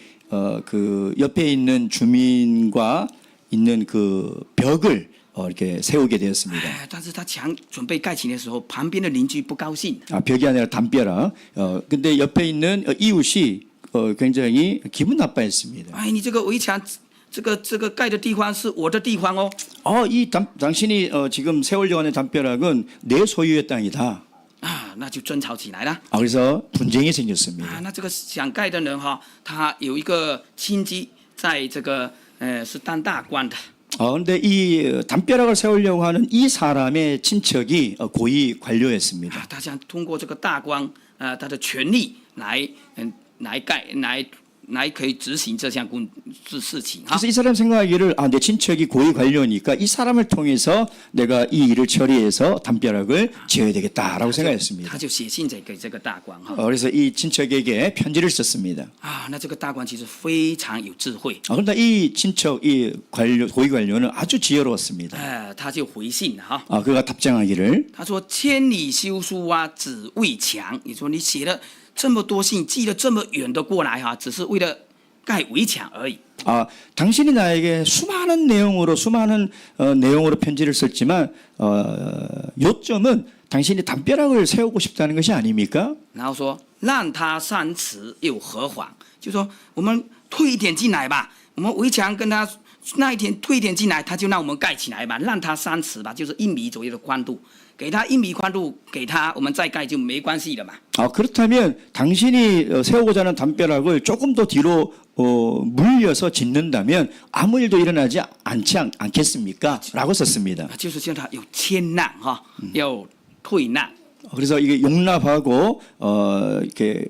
Speaker 2: 그 옆에 있는 주민과 있는 그 벽을 이렇게 세우게 되었습니다.
Speaker 1: 但是他墙准备盖起来的时候，旁边的邻居不高兴，
Speaker 2: 벽이 아니라 담벼락. 근데 옆에 있는 이웃이 굉장히 기분 나빠했습니다.
Speaker 1: 哎，你这个围墙，这个盖的地方是我的地方哦，
Speaker 2: 당신이 지금 세우려고 하는 담벼락은 내 소유의 땅이다.
Speaker 1: 啊，那就争吵起来了。
Speaker 2: 그래서 분쟁이 생겼습니다.
Speaker 1: 啊，那这个想盖的人哈，他有一个亲戚在这个是当大官的，
Speaker 2: 그런데 이 담벼락을 세우려고 하는 이 사람의亲戚이 고위 관료였습니다.
Speaker 1: 啊，他想通过这个大官他的权力来可以执行这项事情哈。
Speaker 2: 그래서 이 사람 생각하기를 내 친척이 고위 관료니까 이 사람을 통해서 내가 이 일을 처리해서 담벼락을 지어야 되겠다라고
Speaker 1: 他
Speaker 2: 생각했습니다.
Speaker 1: 就写信给这个大官哈。
Speaker 2: 그래서 이 친척에게 편지를 썼습니다.
Speaker 1: 啊，那这个大官其实非常有智慧，
Speaker 2: 그런데 이 친척, 이 관료, 고위 관료는 아주 지혜로웠습니다.
Speaker 1: 他就回信了哈。
Speaker 2: 그가 답장하기를
Speaker 1: 他说：“千里修书啊，只为墙。你说你写了这么多信，寄了这么远的过来哈，只是为了盖围墙而已。
Speaker 2: 당신이 나에게 수많은 내용으로 편지를 썼지만 요점은 당신이 담벼락을 세우고 싶다는 것이 아닙니까?
Speaker 1: 然后说让他三尺又何妨？就说我们退一点进来吧，我们围墙跟他那一天退一点进来，他就让我们盖起来吧，让他3尺吧，就是1米左右的宽度，给他1米宽度，给他我们再盖就没关系了嘛。
Speaker 2: 그렇다면 당신이 세우고자 하는 담벼락을 조금 더 뒤로 물려서 짓는다면 아무 일도 일어나지 않겠습니까? 라고 썼습니다.
Speaker 1: 就是叫他有谦让哈，要退让。
Speaker 2: 그래서 이게 용납하고 이렇게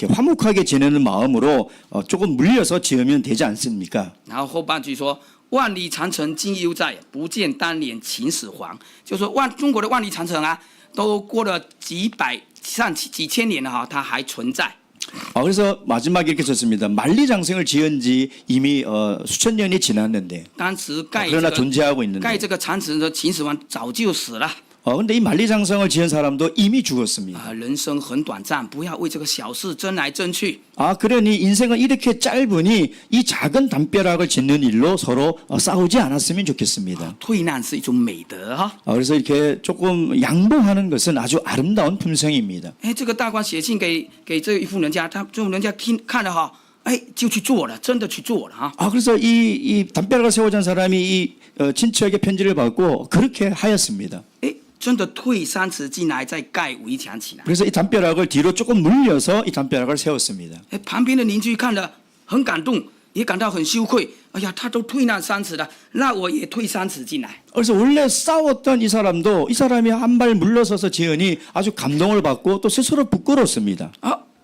Speaker 2: 화목하게 지내는 마음으로 조금 물려서 지으면 되지 않습니까?
Speaker 1: 然后后半句说：“万里长城今犹在，不见当年秦始皇。”就说中国的万里长城啊，都过了几千年了哈，它还存在。
Speaker 2: 그래서 마지막에 이렇게 썼습니다. 만리장성을 지은 지 이미 수천 년이 지났는데
Speaker 1: 当时盖
Speaker 2: 그러나 존재하고 있는데
Speaker 1: 盖这个长城的秦始皇早就死了。
Speaker 2: 근데 이 만리장성을 지은 사람도 이미 죽었습니다.
Speaker 1: 人生很短暂，不要为这个小事争来争去。
Speaker 2: 그러니 인생은 이렇게 짧으니 이 작은 담벼락을 짓는 일로 서로 싸우지 않았으면 좋겠습니다.
Speaker 1: 退让是一种美德哈。
Speaker 2: 그래서 이렇게 조금 양보하는 것은 아주 아름다운 품성입니다.
Speaker 1: 这个大官写信给这一户人家，这户人家看了哈，就去做了，真的去做了哈。
Speaker 2: 그래서 이 담벼락을 세우자는 사람이 이 친척에게 편지를 받고 그렇게 하였습니다.
Speaker 1: 真的退3尺进来，再盖围墙起来。
Speaker 2: 그래서 이 담벼락을 뒤로 조금 물려서 이 담벼락을 세웠습니다.
Speaker 1: 旁边的邻居看了很感动，也感到很羞愧。哎呀，他都退那3尺了，那我也退3尺进来。
Speaker 2: 그래서 원래 싸웠던 이 사람이 한 발 물러서서 지으니 아주 감동을 받고 또 스스로 부끄럽습니다.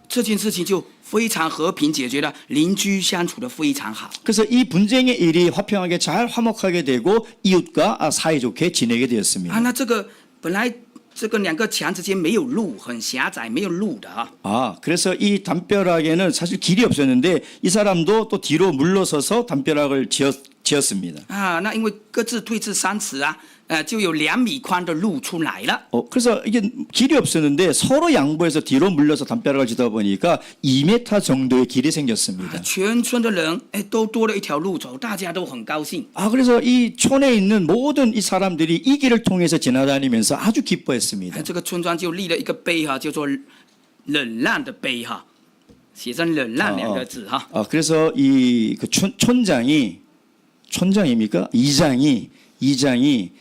Speaker 1: 这件事情就非常和平解决了，邻居相处的非常好。
Speaker 2: 그래서 이 분쟁의 일이 화평하게 잘 화목하게 되고 이웃과 사이좋게 지내게 되었습니다.
Speaker 1: 那这个本来这个2个墙之间没有路，很狭窄，没有路的哈。
Speaker 2: 그래서 이 담벼락에는 사실 길이 없었는데 이 사람도 또 뒤로 물러서서 담벼락을 지었습니다.
Speaker 1: 啊，那因为各自退至3尺啊，就有2米宽的路出来了。
Speaker 2: 그래서 이게 길이 없었는데 서로 양보해서 뒤로 물려서 담벼락을 지다 보니까 2m 정도의 길이 생겼습니다.
Speaker 1: 全村的人都多了一条路走，大家都很高兴。
Speaker 2: 그래서 이 촌에 있는 모든 이 사람들이 이 길을 통해서 지나다니면서 아주 기뻐했습니다.
Speaker 1: 这个村庄就立了一个碑哈，叫做“忍让”的碑哈，写上“忍让”2个字哈。
Speaker 2: 그래서 이 그 촌장입니까? 이장이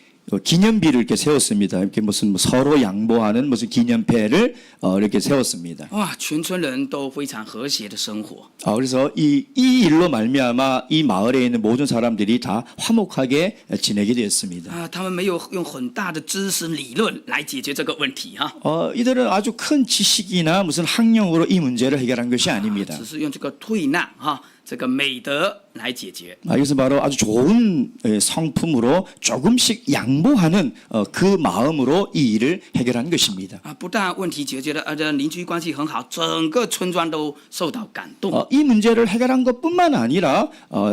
Speaker 2: 기념비를 이렇게 세웠습니다. 이렇게 무슨 서로 양보하는 무슨 기념패를 이렇게 세웠습니다.
Speaker 1: 哇，全村人都非常和谐的生活。
Speaker 2: 그래서 이 일로 말미암아 이 마을에 있는 모든 사람들이 다 화목하게 지내게 되었습니다.
Speaker 1: 他们没有用很大的知识理论来解决这个问题哈，
Speaker 2: 이들은 아주 큰 지식이나 무슨 학령으로 이 문제를 해결한 것이 아닙니다.
Speaker 1: 只是用这个退让哈，这个美德来解决。
Speaker 2: 이것은 바로 아주 좋은 성품으로 조금씩 양보하는 그 마음으로 이 일을 해결한 것입니다.
Speaker 1: 不但问题解决了，邻居关系很好，整个村庄都受到感动。
Speaker 2: 이 문제를 해결한 것뿐만 아니라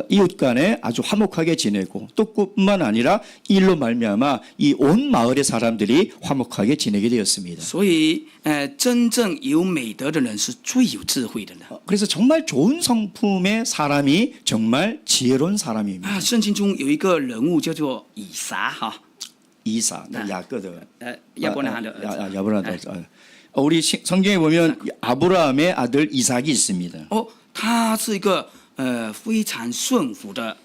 Speaker 2: 이웃 간에 아주 화목하게 지내고 또 뿐만 아니라 이 일로 말미암아 이 온 마을의 사람들이 화목하게 지내게 되었습니다.
Speaker 1: 所以，真正有美德的人是最有智慧的人。
Speaker 2: 그래서 정말 좋은 성품의 사람이 정말 지혜로운 사람입니다.
Speaker 1: 圣经中有一个人物叫做以撒哈，
Speaker 2: 이사, 야거드,
Speaker 1: 亚伯拉罕的儿子。
Speaker 2: 야브라함. 우리 성경에 보면 아브라함의 아들 이삭이 있습니다.
Speaker 1: 他是一个非常顺服的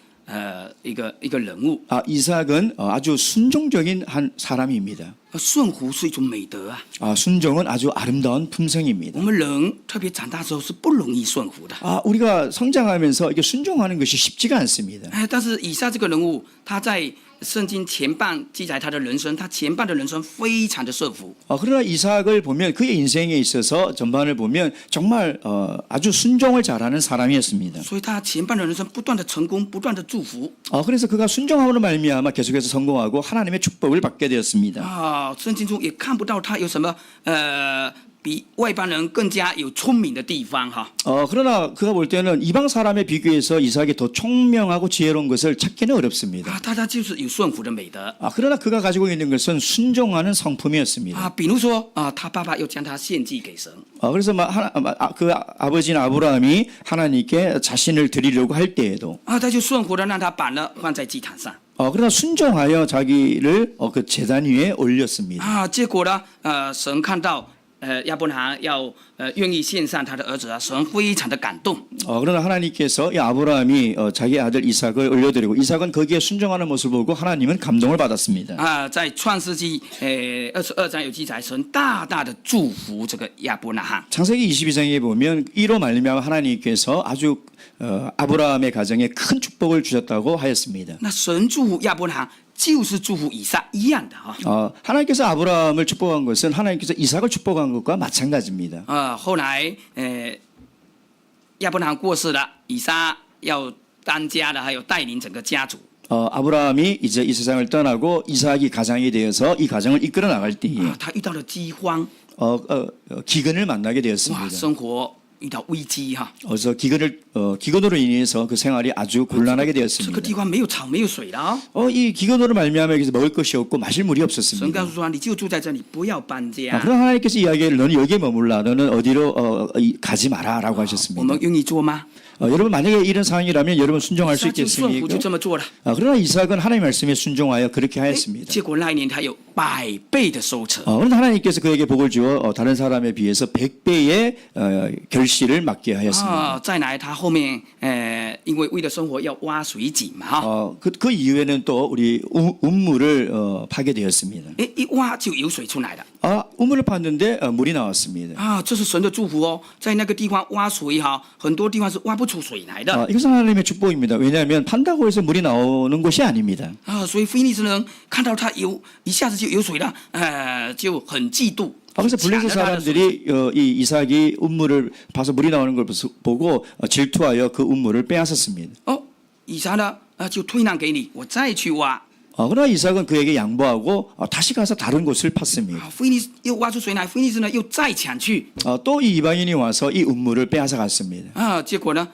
Speaker 1: 一个人物。
Speaker 2: 이삭은 아주 순종적인 한 사람입니다.
Speaker 1: 顺服是一种美德啊。
Speaker 2: 순종은 아주 아름다운 품성입니다.
Speaker 1: 我们人特别长大之后是不容易顺服的。
Speaker 2: 우리가 성장하면서 이게 순종하는 것이 쉽지가 않습니다.
Speaker 1: 但是以撒这个人物，他在圣经前半记载他的人生，他前半的人生非常的顺服。
Speaker 2: 그러나 이삭을 보면 그의 인생에 있어서 전반을 보면 정말 아주 순종을 잘하는 사람이었습니다.
Speaker 1: 所以他前半的人生不断的成功，不断的祝福。
Speaker 2: 그래서 그가 순종함으로 말미암아 계속해서 성공하고 하나님의 축복을 받게 되었습니다.
Speaker 1: 圣经中也看不到他有什么比外邦人更加有聪明的地方哈。
Speaker 2: 그러나 그가 볼 때는 이방 사람에 비교해서 이삭이 더 총명하고 지혜로운 것을 찾기는 어렵습니다.
Speaker 1: 他就是有顺服的美德。
Speaker 2: 그러나 그가 가지고 있는 것은 순종하는 성품이었습니다.
Speaker 1: 比如说他爸爸又将他献祭给神。
Speaker 2: 그래서 그 아버지는 아브라함이 하나님께 자신을 드리려고 할 때에도
Speaker 1: 他就顺服的让他把呢放在祭坛上。
Speaker 2: 그러나 순종하여 자기를 그 제단 위에 올렸습니다.
Speaker 1: 结果呢神看到亚伯拉罕要愿意献上他的儿子啊，神非常的感动。
Speaker 2: 그러나 하나님께서 이 아브라함이 자기 아들 이삭을 올려드리고 이삭은 거기에 순종하는 모습을 보고 하나님은 감동을 받았습니다.
Speaker 1: 在创世纪22章有记载，神大大的祝福这个亚伯拉罕。
Speaker 2: 창세기 22장에 보면 이로 말미암아 하나님께서 아주 아브라함의 가정에 큰 축복을 주셨다고 하였습니다.
Speaker 1: 那神祝福亚伯拉罕，就是祝福以撒一样的啊。
Speaker 2: 하나님께서 아브라함을 축복한 것은 하나님께서 이삭을 축복한 것과 마찬가지입니다.
Speaker 1: 后来亚伯拉罕过世了，以撒要当家的，还有带领整个家族。
Speaker 2: 아브라함이 이제 이 세상을 떠나고 이삭이 가장이 되어서 이 가정을 이끌어 나갈 때에
Speaker 1: 他遇到了饥荒，
Speaker 2: 기근을 만나게
Speaker 1: 哇，
Speaker 2: 되었습니다.
Speaker 1: 生活遇到危机哈。
Speaker 2: 그래서 기근으로 인해서 그 생활이 아주 곤란하게
Speaker 1: 这个
Speaker 2: 되었습니다.
Speaker 1: 地方没有草，没有水了啊。
Speaker 2: 이 기근으로 말미암아 여기서 먹을 것이 없고 마실 물이
Speaker 1: 神
Speaker 2: 없었습니다.
Speaker 1: 告诉说，你就住在这里，不要搬家。
Speaker 2: 그러나 하나님께서 이야기를 너는 여기에 머물라, 너는 어디로 가지 마라라고
Speaker 1: 我
Speaker 2: 하셨습니다.
Speaker 1: 们愿意做吗？
Speaker 2: 여러분 만약에 이런 상황이라면 여러분 순종할 수
Speaker 1: 以撒就顺服，
Speaker 2: 있겠습니까?
Speaker 1: 就这么做了。
Speaker 2: 그러나 이삭은 하나님 말씀에 순종하여 그렇게 하였습니다.
Speaker 1: 结果那一年他有100倍的收成。
Speaker 2: 그런데 하나님께서 그에게 복을 주어 다른 사람에 비해서 100배의 결실을 맡게 하였습니다.
Speaker 1: 再来他后面因为为了生活要挖水井嘛哈，
Speaker 2: 그 이후에는 또 우리 우물을 파게 되었습니다.
Speaker 1: 一挖就有水出来了。
Speaker 2: 우물을 팠는데 물이 나왔습니다.
Speaker 1: 这是神的祝福哦，在那个地方挖水哈，很多地方是挖不出水来的。
Speaker 2: 이것은 하나님의 축복입니다. 왜냐하면 판다고 해서 물이 나오는 것이 아닙니다.
Speaker 1: 所以非利士人看到他一下子就有水了，就很嫉妒。
Speaker 2: 그래서 블레셋 사람들이 이 이삭이 우물을 봐서 물이 나오는 걸 보고 질투하여 그 우물을 빼앗았습니다.
Speaker 1: 以撒呢就退让给你，我再去挖。
Speaker 2: 그러나 이삭은 그에게 양보하고 다시 가서 다른 곳을 팠습니다.
Speaker 1: 非利士又挖出水来，非利士呢又再抢去。
Speaker 2: 또 이 이방인이 와서 이 우물을 빼앗아 갔습니다.
Speaker 1: 结果呢，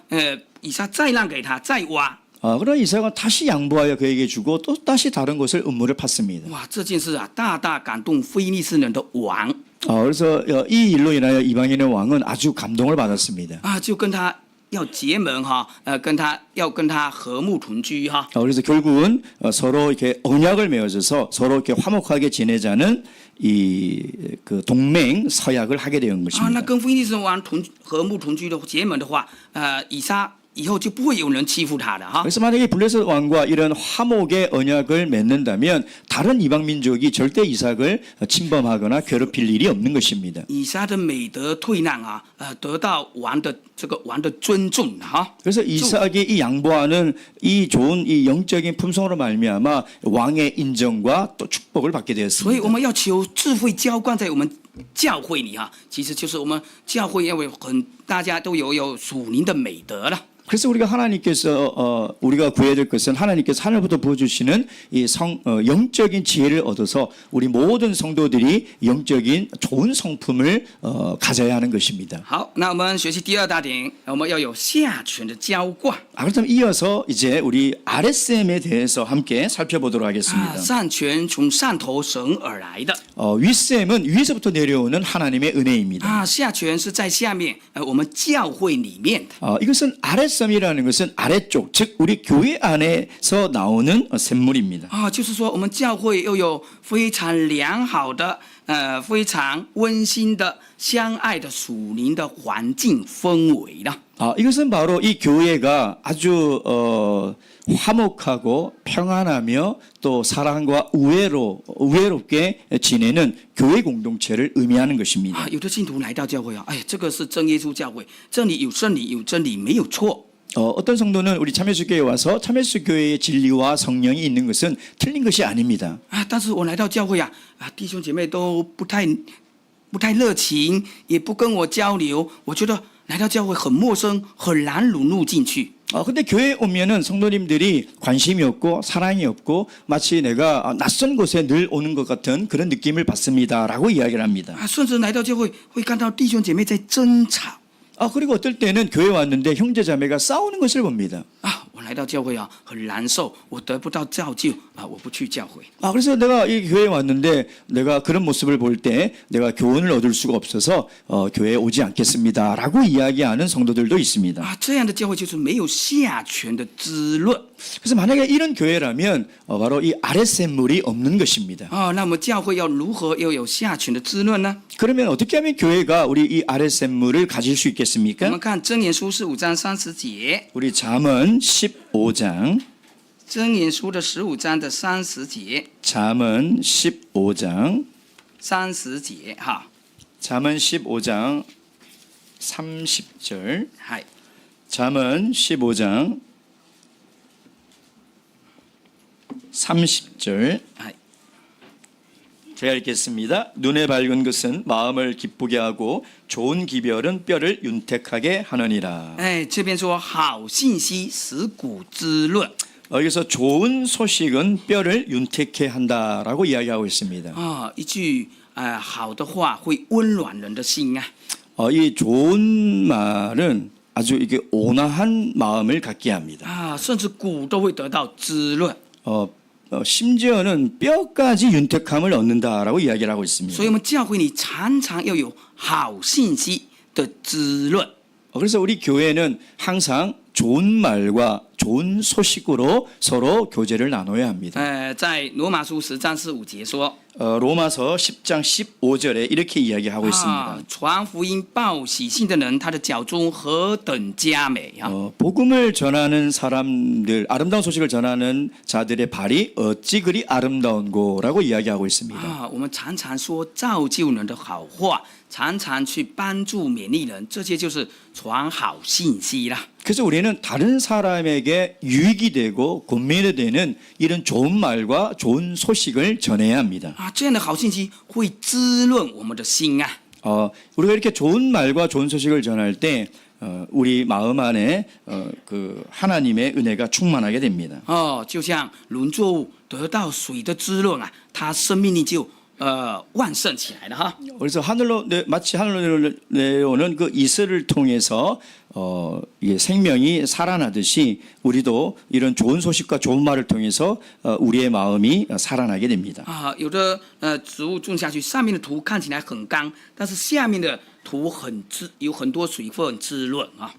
Speaker 1: 以撒再让给他，再挖。
Speaker 2: 그러나 이삭은 다시 양보하여 그에게 주고 또 다시 다른 곳을 음모를 팠습니다.
Speaker 1: 哇，这件事啊，大大感动非利士人的王
Speaker 2: 그래서 이 일로 인하여 이방인의 왕은 아주 감동을 받았습니다.
Speaker 1: 啊，就跟他要结盟哈，跟他和睦同居哈。
Speaker 2: 그래서 결국은 서로 이렇게 언약을 맺어서 서로 이렇게 화목하게 지내자는 이 그 동맹 서약을 하게 된
Speaker 1: 啊，
Speaker 2: 것입니다.
Speaker 1: 那跟非利士王和睦同居的结盟的话，以撒以后就不会有人欺负他的哈。
Speaker 2: 그래서 만약에 블레셋 왕과 이런 화목의 언약을 맺는다면 다른 이방 민족이 절대 이삭을 침범하거나 괴롭힐 일이 없는 것입니다.
Speaker 1: 以撒的美德退让啊，得到王的尊重哈。
Speaker 2: 그래서 이삭이 이 양보하는 이 좋은 이 영적인 품성으로 말미암아 왕의 인정과 또 축복을 받게
Speaker 1: 所以
Speaker 2: 되었습니다.
Speaker 1: 我们要求智慧浇灌在我们教会里哈，其实就是我们教会要有大家都有属灵的美德了。
Speaker 2: 그래서 우리가 하나님께서 우리가 구해야 될 것은 하나님께서 하늘부터 부어주시는 이 영적인 지혜를 얻어서 우리 모든 성도들이 영적인 좋은 성품을 가져야 하는 것입니다.
Speaker 1: 好，那我们学习第二大点，我们要有下权的浇灌。
Speaker 2: 그렇다면 이어서 이제 우리 아랫셈에 대해서 함께 살펴보도록
Speaker 1: 啊，
Speaker 2: 하겠습니다.
Speaker 1: 善权从上头神而来的，
Speaker 2: 윗셈은 위에서부터 내려오는 하나님의 은혜입니다.
Speaker 1: 啊，下权是在下面，我们教会里面的。
Speaker 2: 이것은 아랫셈이라는 것은 아래쪽, 즉 우리 교회 안에서 나오는 샘물입니다.
Speaker 1: 啊，就是说我们教会又有非常良好的，非常温馨的、相爱的属灵的环境氛围了。
Speaker 2: 이것은 바로 이 교회가 아주 화목하고 평안하며 또 사랑과 우애롭게 지내는 교회 공동체를 의미하는 것입니다.
Speaker 1: 啊，有的信徒来到教会啊，哎，这个是真耶稣教会，这里有圣礼，有真理，没有错。
Speaker 2: 어떤 성도는 우리 참예수 교회에 와서 참예수 교회의 진리와 성령이 있는 것은 틀린 것이 아닙니다.
Speaker 1: 啊，但是我来到教会啊，弟兄姐妹都不太热情，也不跟我交流，我觉得来到教会很陌生，很难融入进去。
Speaker 2: 근데 교회에 오면은 성도님들이 관심이 없고 사랑이 없고 마치 내가 낯선 곳에 늘 오는 것 같은 그런 느낌을 받습니다라고 이야기를 합니다.
Speaker 1: 啊，甚至来到教会会看到弟兄姐妹在争吵。
Speaker 2: 그리고 어떨 때는 교회 왔는데 형제 자매가 싸우는 것을 봅니다.
Speaker 1: 啊，我来到教会啊，很难受，我得不到造就啊，我不去教会。
Speaker 2: 그래서 내가 이 교회에 왔는데 내가 그런 모습을 볼 때 내가 교훈을 얻을 수가 없어서 교회에 오지 않겠습니다라고 이야기하는 성도들도 있습니다.
Speaker 1: 啊，这样的教会就是没有下权的滋润。
Speaker 2: 그래서 만약에 이런 교회라면 바로 이 아랫샘물이 없는 것입니다.
Speaker 1: 啊，那么教会要如何又有下权的滋润呢？
Speaker 2: 그러면 어떻게 하면 교회가 우리 이 아랫샘물을 가질 수
Speaker 1: 我
Speaker 2: 있겠습니까?
Speaker 1: 们看箴言书15章30节，
Speaker 2: 우리 잠언 15장
Speaker 1: 箴言书的15章的30节，
Speaker 2: 잠언 15장
Speaker 1: 30节哈，
Speaker 2: 잠언 15장 30절
Speaker 1: はい。
Speaker 2: 잠언 15장 30절
Speaker 1: はい。
Speaker 2: 제가 읽겠습니다. 눈에 밝은 것은 마음을 기쁘게 하고 좋은 기별은 뼈를 윤택하게 하느니라.
Speaker 1: 哎，这边说好信息使骨滋润
Speaker 2: 여기서 좋은 소식은 뼈를 윤택해 한다라고 이야기하고 있습니다.
Speaker 1: 啊，一句好的话会温暖人的心啊。
Speaker 2: 이 좋은 말은 아주 이게 온화한 마음을 갖게 합니다.
Speaker 1: 啊，甚至骨都会得到滋润。
Speaker 2: 심지어는 뼈까지 윤택함을 얻는다라고 이야기를 하고 있습니다.
Speaker 1: 所以我们教会里常常要有好信息的滋润。
Speaker 2: 그래서 우리 교회는 항상 좋은 말과 좋은 소식으로 서로 교제를 나눠야 합니다.
Speaker 1: 在罗马书10章15节说，
Speaker 2: 로마서 10장 15절에 이렇게 이야기하고 있습니다.
Speaker 1: 传福音报喜信的人，他的脚中何等佳美啊！
Speaker 2: 복음을 전하는 사람들, 아름다운 소식을 전하는 자들의 발이 어찌 그리 아름다운고라고 이야기하고 있습니다.
Speaker 1: 啊，我们常常说造就人的好话，常常去帮助勉励人，这些就是传好信息啦。
Speaker 2: 그래서 우리는 다른 사람에게 유익이 되고 권면이 되는 이런 좋은 말과 좋은 소식을 전해야 합니다.
Speaker 1: 啊，这样的好信息会滋润我们的心啊。
Speaker 2: 우리가 이렇게 좋은 말과 좋은 소식을 전할 때 우리 마음 안에 그 하나님의 은혜가 충만하게 됩니다.
Speaker 1: 就像农作物得到水的滋润啊，它生命力就旺盛起来的哈。
Speaker 2: 그래서 마치 하늘로 내려오는 그 이슬을 통해서 이게 생명이 살아나듯이 우리도 이런 좋은 소식과 좋은 말을 통해서 우리의 마음이 살아나게 됩니다.
Speaker 1: 啊，有的植物种下去，上面的土看起来很干，但是下面的土有很多水分滋润啊。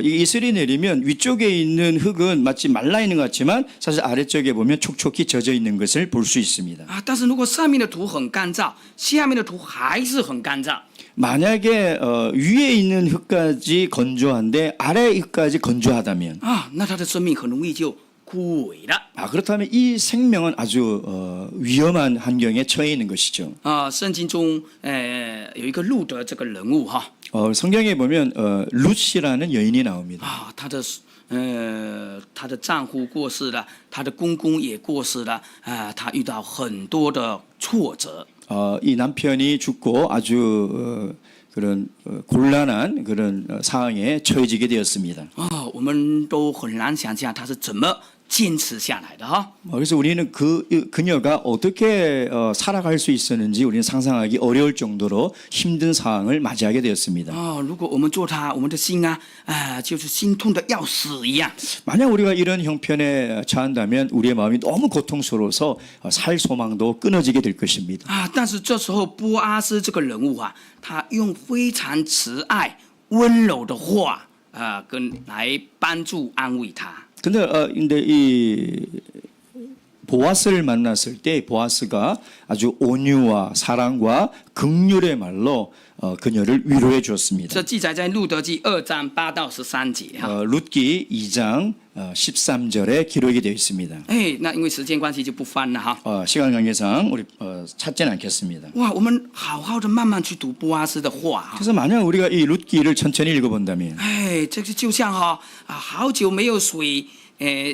Speaker 2: 이 이슬이 내리면 위쪽에 있는 흙은 마치 말라 있는 것 같지만 사실 아래쪽에 보면 촉촉히 젖어 있는 것을 볼 수 있습니다.
Speaker 1: 啊，但是如果上面的土很干燥，下面的土还是很干燥，
Speaker 2: 만약에 위에 있는 흙까지 건조한데 아래 흙까지 건조하다면
Speaker 1: 啊，那它的生命很容易就枯萎了。
Speaker 2: 그렇다면 이 생명은 아주 위험한 환경에 처해 있는 것이죠.
Speaker 1: 啊，圣经中有一个路德这个人物哈，
Speaker 2: 성경에 보면 룻이라는 여인이 나옵니다.
Speaker 1: 啊，她的丈夫过世了，她的公公也过世了，啊，她遇到很多的挫折。
Speaker 2: 이 남편이 죽고 아주 그런 곤란한 그런 상황에 처해지게 되었습니다.
Speaker 1: 我们都很难想象她是怎么坚持下来的哈。
Speaker 2: 그래서 우리는 그녀가 어떻게 살아갈 수 있었는지 우리는 상상하기 어려울 정도로 힘든 상황을 맞이하게 되었습니다.
Speaker 1: 如果我们做她，我们的心就是心痛的要死一样。
Speaker 2: 만약 우리가 이런 형편에 처한다면 우리의 마음이 너무 고통스러워서 살 소망도 끊어지게 될 것입니다.
Speaker 1: 但是这时候波阿斯这个人物他用非常慈爱、温柔的话来帮助安慰他。
Speaker 2: 근데 이 보아스를 만났을 때 보아스가 아주 온유와 사랑과 긍휼의 말로 그녀를 위로해 주었습니다.
Speaker 1: 这记载在路德记2章8到13节哈。
Speaker 2: 룻기 2장 13절에 기록이 되어 있습니다.
Speaker 1: 那因为时间关系就不翻了哈。
Speaker 2: 시간 관계상 우리 찾지는 않겠습니다.
Speaker 1: 哇，我们好好的慢慢去读波阿斯的话哈。
Speaker 2: 그래서 만약 우리가 이 룻기를 천천히 읽어본다면
Speaker 1: 这个就像好久没有水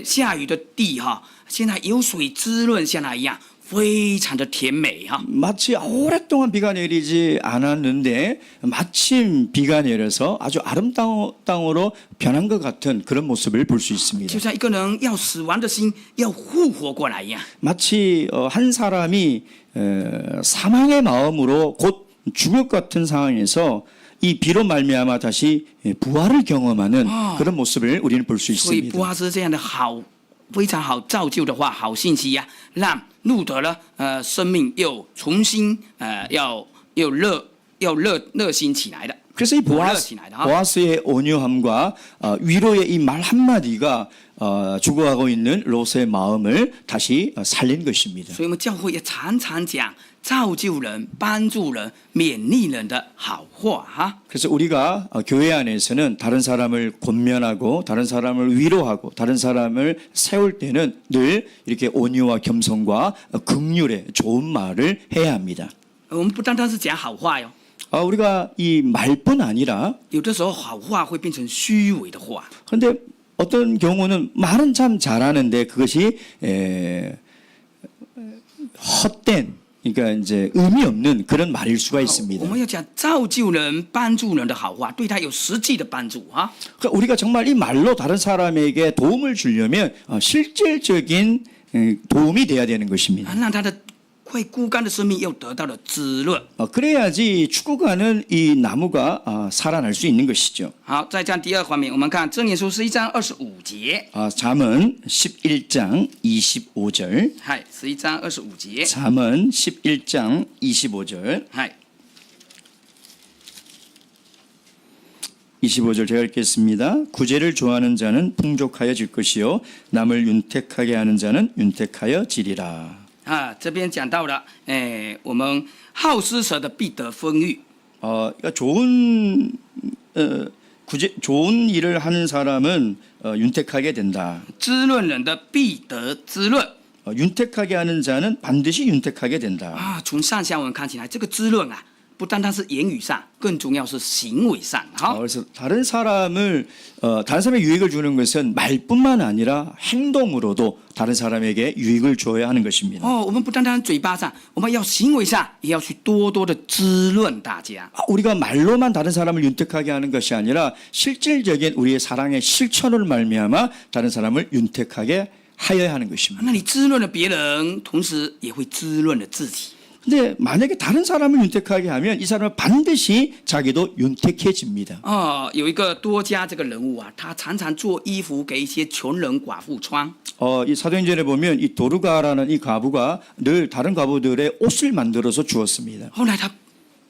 Speaker 1: 下雨的地现在有水滋润下来一样，非常的甜美哈。
Speaker 2: 마치 오랫동안 비가 내리지 않았는데 마침 비가 내려서 아주 아름다운 땅으로 변한 것 같은 그런 모습을 볼 수 있습니다.
Speaker 1: 就像一个人要死亡的心要复活过来一样。
Speaker 2: 마치 한 사람이 사망의 마음으로 곧 죽을 것 같은 상황에서 이 비로 말미암아 다시 부활을 경험하는 그런 모습을 우리는 볼 수
Speaker 1: 所以
Speaker 2: 있습니다.
Speaker 1: 波阿斯这样的非常好造就的话，好信息让路德呢生命又重新又热心起来的。
Speaker 2: 그래서 이 보아스의 온유함과 위로의 이 말 한마디가 죽어가고 있는 롯의 마음을 다시 살린 것입니다.
Speaker 1: 所以我们教会也常常讲造就人、帮助人、勉励人的好话哈。
Speaker 2: 그래서 우리가 교회 안에서는 다른 사람을 권면하고 다른 사람을 위로하고 다른 사람을 세울 때는 늘 이렇게 온유와 겸손과 긍휼의 좋은 말을 해야 합니다.
Speaker 1: 我们不单单是讲好话哟，
Speaker 2: 우리가 이 말뿐 아니라
Speaker 1: 有的时候好话会变成虚伪的话。
Speaker 2: 그런데 어떤 경우는 말은 참 잘하는데 그것이 헛된 그러니까 이제 의미 없는 그런 말일 수가
Speaker 1: 我
Speaker 2: 있습니다.
Speaker 1: 们要讲造就人、帮助人的好话，对他有实际的帮助哈。
Speaker 2: 그러니까 우리가 정말 이 말로 다른 사람에게 도움을 주려면 실질적인 도움이 돼야 되는 것입니다.
Speaker 1: 让他的会枯干的生命又得到了滋润。
Speaker 2: 그래야지 죽어가는 이 나무가 살아날 수 있는 것이죠.
Speaker 1: 好，再讲第二方面，我们看箴言书11章25节。
Speaker 2: 잠언 11장 25절.
Speaker 1: 嗨，11章25节。
Speaker 2: 잠언 11장 25절.
Speaker 1: 嗨，
Speaker 2: 25절 제가 읽겠습니다. 구제를 좋아하는 자는 풍족하여질 것이요 남을 윤택하게 하는 자는 윤택하여지리라.
Speaker 1: 这边讲到了，我们好施舍的必得丰裕。
Speaker 2: 그러니까 좋은 일을 하는 사람은 윤택하게 된다.
Speaker 1: 滋润人的必得滋润。
Speaker 2: 윤택하게 하는 자는 반드시 윤택하게 된다.
Speaker 1: 从上下文看起来，这个滋润不单单是言语上，更重要是行为上。
Speaker 2: 그래서 다른 사람의 유익을 주는 것은 말뿐만 아니라 행동으로도 다른 사람에게 유익을 줘야 하는 것입니다.
Speaker 1: 我们不单单嘴巴上，我们要行为上也要去多多的滋润大家。
Speaker 2: 우리가 말로만 다른 사람을 윤택하게 하는 것이 아니라 실질적인 우리의 사랑의 실천을 말미암아 다른 사람을 윤택하게 하여야 하는 것입니다.
Speaker 1: 那你滋润了别人，同时也会滋润了自己。
Speaker 2: 근데 만약에 다른 사람을 윤택하게 하면 이 사람은 반드시 자기도 윤택해집니다.
Speaker 1: 有一个多加这个人物啊，他常常做衣服给一些穷人寡妇穿。
Speaker 2: 이 사도행전에 보면 이 도르가라는 이 과부가 늘 다른 과부들의 옷을 만들어서 주었습니다.
Speaker 1: 后来他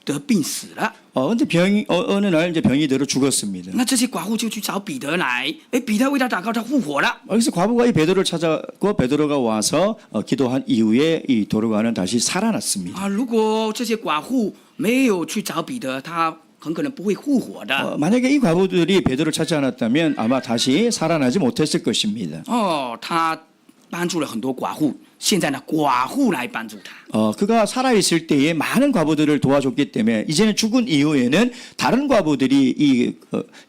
Speaker 1: 得病死了，
Speaker 2: 근데 병이 어느 날 이제 병이 들어 죽었습니다.
Speaker 1: 那这些寡妇就去找彼得来，哎，彼得为他祷告，他复活了。
Speaker 2: 그래서 과부가 이 베드로를 찾아고 베드로가 와서 기도한 이후에 이 도르가는 다시 살아났습니다.
Speaker 1: 如果这些寡妇没有去找彼得，他很可能不会复活的。
Speaker 2: 만약에 이 과부들이 베드로를 찾지 않았다면 아마 다시 살아나지 못했을 것입니다.
Speaker 1: 他帮助了很多寡妇，现在呢，寡妇来帮助他。
Speaker 2: 그가 살아있을 때에 많은 과부들을 도와줬기 때문에 이제는 죽은 이후에는 다른 과부들이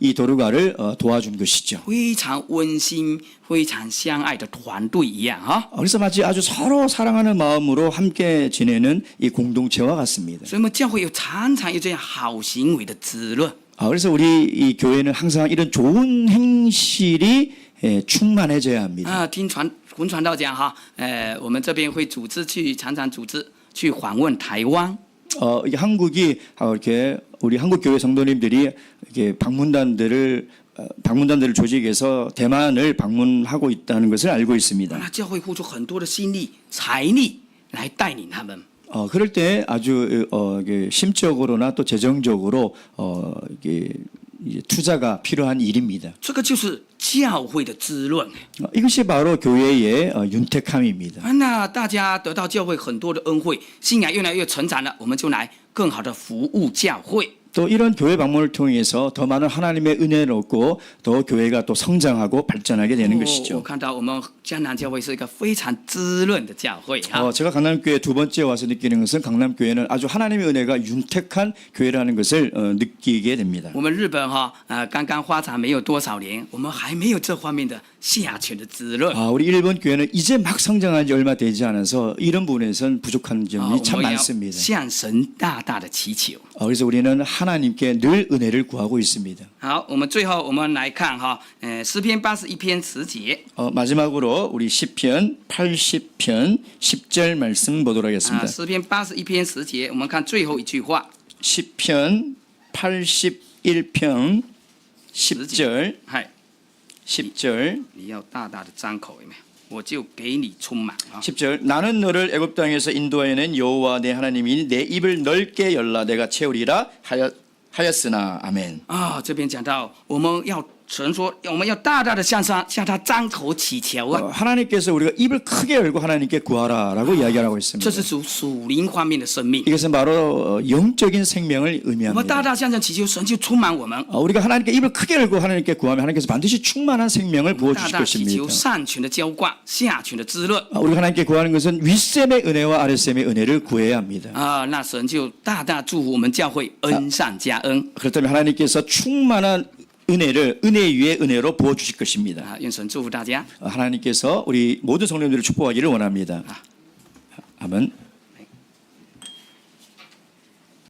Speaker 2: 이 도르가를 도와준 것이죠.
Speaker 1: 非常温馨、非常相爱的团队一样哈。
Speaker 2: 그래서 마치 아주 서로 사랑하는 마음으로 함께 지내는 이 공동체와 같습니다.
Speaker 1: 所以我们教会常常有这样好行为的滋润。
Speaker 2: 그래서 우리 이 교회는 항상 이런 좋은 행실이 충만해져야 합니다.
Speaker 1: 听混传道讲哈，我们这边会常常组织去访问台湾。
Speaker 2: 이게 한국이 이렇게 우리 한국 교회 성도님들이 이렇게 방문단들을 조직해서 대만을 방문하고 있다는 것을 알고 있습니다.
Speaker 1: 那教会付出很多的心力、财力来带领他们。
Speaker 2: 그럴 때 아주 이게 심적으로나 또 재정적으로 이게 투자가 필요한 일입니다.
Speaker 1: 这个就是教会的滋润。
Speaker 2: 이것이 바로 교회의 윤택함입니다.
Speaker 1: 那大家得到教会很多的恩惠，信仰越来越成长了，我们就来更好的服务教会。
Speaker 2: 또 이런 교회 방문을 통해서 더 많은 하나님의 은혜를 얻고 더 교회가 또 성장하고 발전하게 되는
Speaker 1: 我
Speaker 2: 것이죠.
Speaker 1: 看到我们江南教会是一个非常滋润的教会哈。
Speaker 2: 제가 강남교회 두 번째 와서 느끼는 것은 강남교회는 아주 하나님의 은혜가 윤택한 교회라는 것을 느끼게 됩니다.
Speaker 1: 我们日本哈，刚刚发展没有多少年，我们还没有这方面的下群的滋润。
Speaker 2: 우리 일본 교회는 이제 막 성장한 지 얼마 되지 않아서 이런 부분에선 부족한
Speaker 1: 我
Speaker 2: 점이 참
Speaker 1: 们要
Speaker 2: 많습니다.
Speaker 1: 向神大大的祈求。
Speaker 2: 그래서 우리는 하나님께 늘 은혜를 구하고 있습니다.
Speaker 1: 好，我们最后我们来看哈，诗篇81篇10节。
Speaker 2: 마지막으로 우리 시편 80편 10절 말씀 보도록 하겠습니다.
Speaker 1: 诗篇81篇10节，我们看最后一句话。
Speaker 2: 시편 81편 10절
Speaker 1: 嗨，
Speaker 2: 10절
Speaker 1: 你要大大的张口，有没有？我就给你充满啊。
Speaker 2: 10절 나는 너를 애굽 땅에서 인도하여낸 여호와 내 하나님이니 내 입을 넓게 열라 내가 채우리라 하였으나 아멘.
Speaker 1: 这边讲到我们要神说，我们要大大的向他张口祈求啊。
Speaker 2: 하나님께서 우리가 입을 크게 열고 하나님께 구하라라고 이야기하고 있습니다.
Speaker 1: 这是属灵方面的生命。
Speaker 2: 이것은 바로 영적인 생명을
Speaker 1: 我们大
Speaker 2: 의미합니다.
Speaker 1: 大向神祈求，神就充满我们。
Speaker 2: 우리가 하나님께 입을 크게 열고 하나님께 구하면 하나님께서 반드시 충만한 생명을
Speaker 1: 大
Speaker 2: 부어주실
Speaker 1: 大祈求
Speaker 2: 것입니다.
Speaker 1: 上群的浇灌，下群的滋润。
Speaker 2: 우리가 하나님께 구하는 것은 윗셈의 은혜와 아랫셈의 은혜를 구해야 합니다.
Speaker 1: 那神就大大祝福我们教会恩上加恩。
Speaker 2: 그렇다면 하나님께서 충만한 은혜를 은혜 위에 은혜로 부어주실 것입니다.
Speaker 1: 愿神祝福大家。
Speaker 2: 하나님께서 우리 모든 성도님들을 축복하기를 원합니다. 아멘.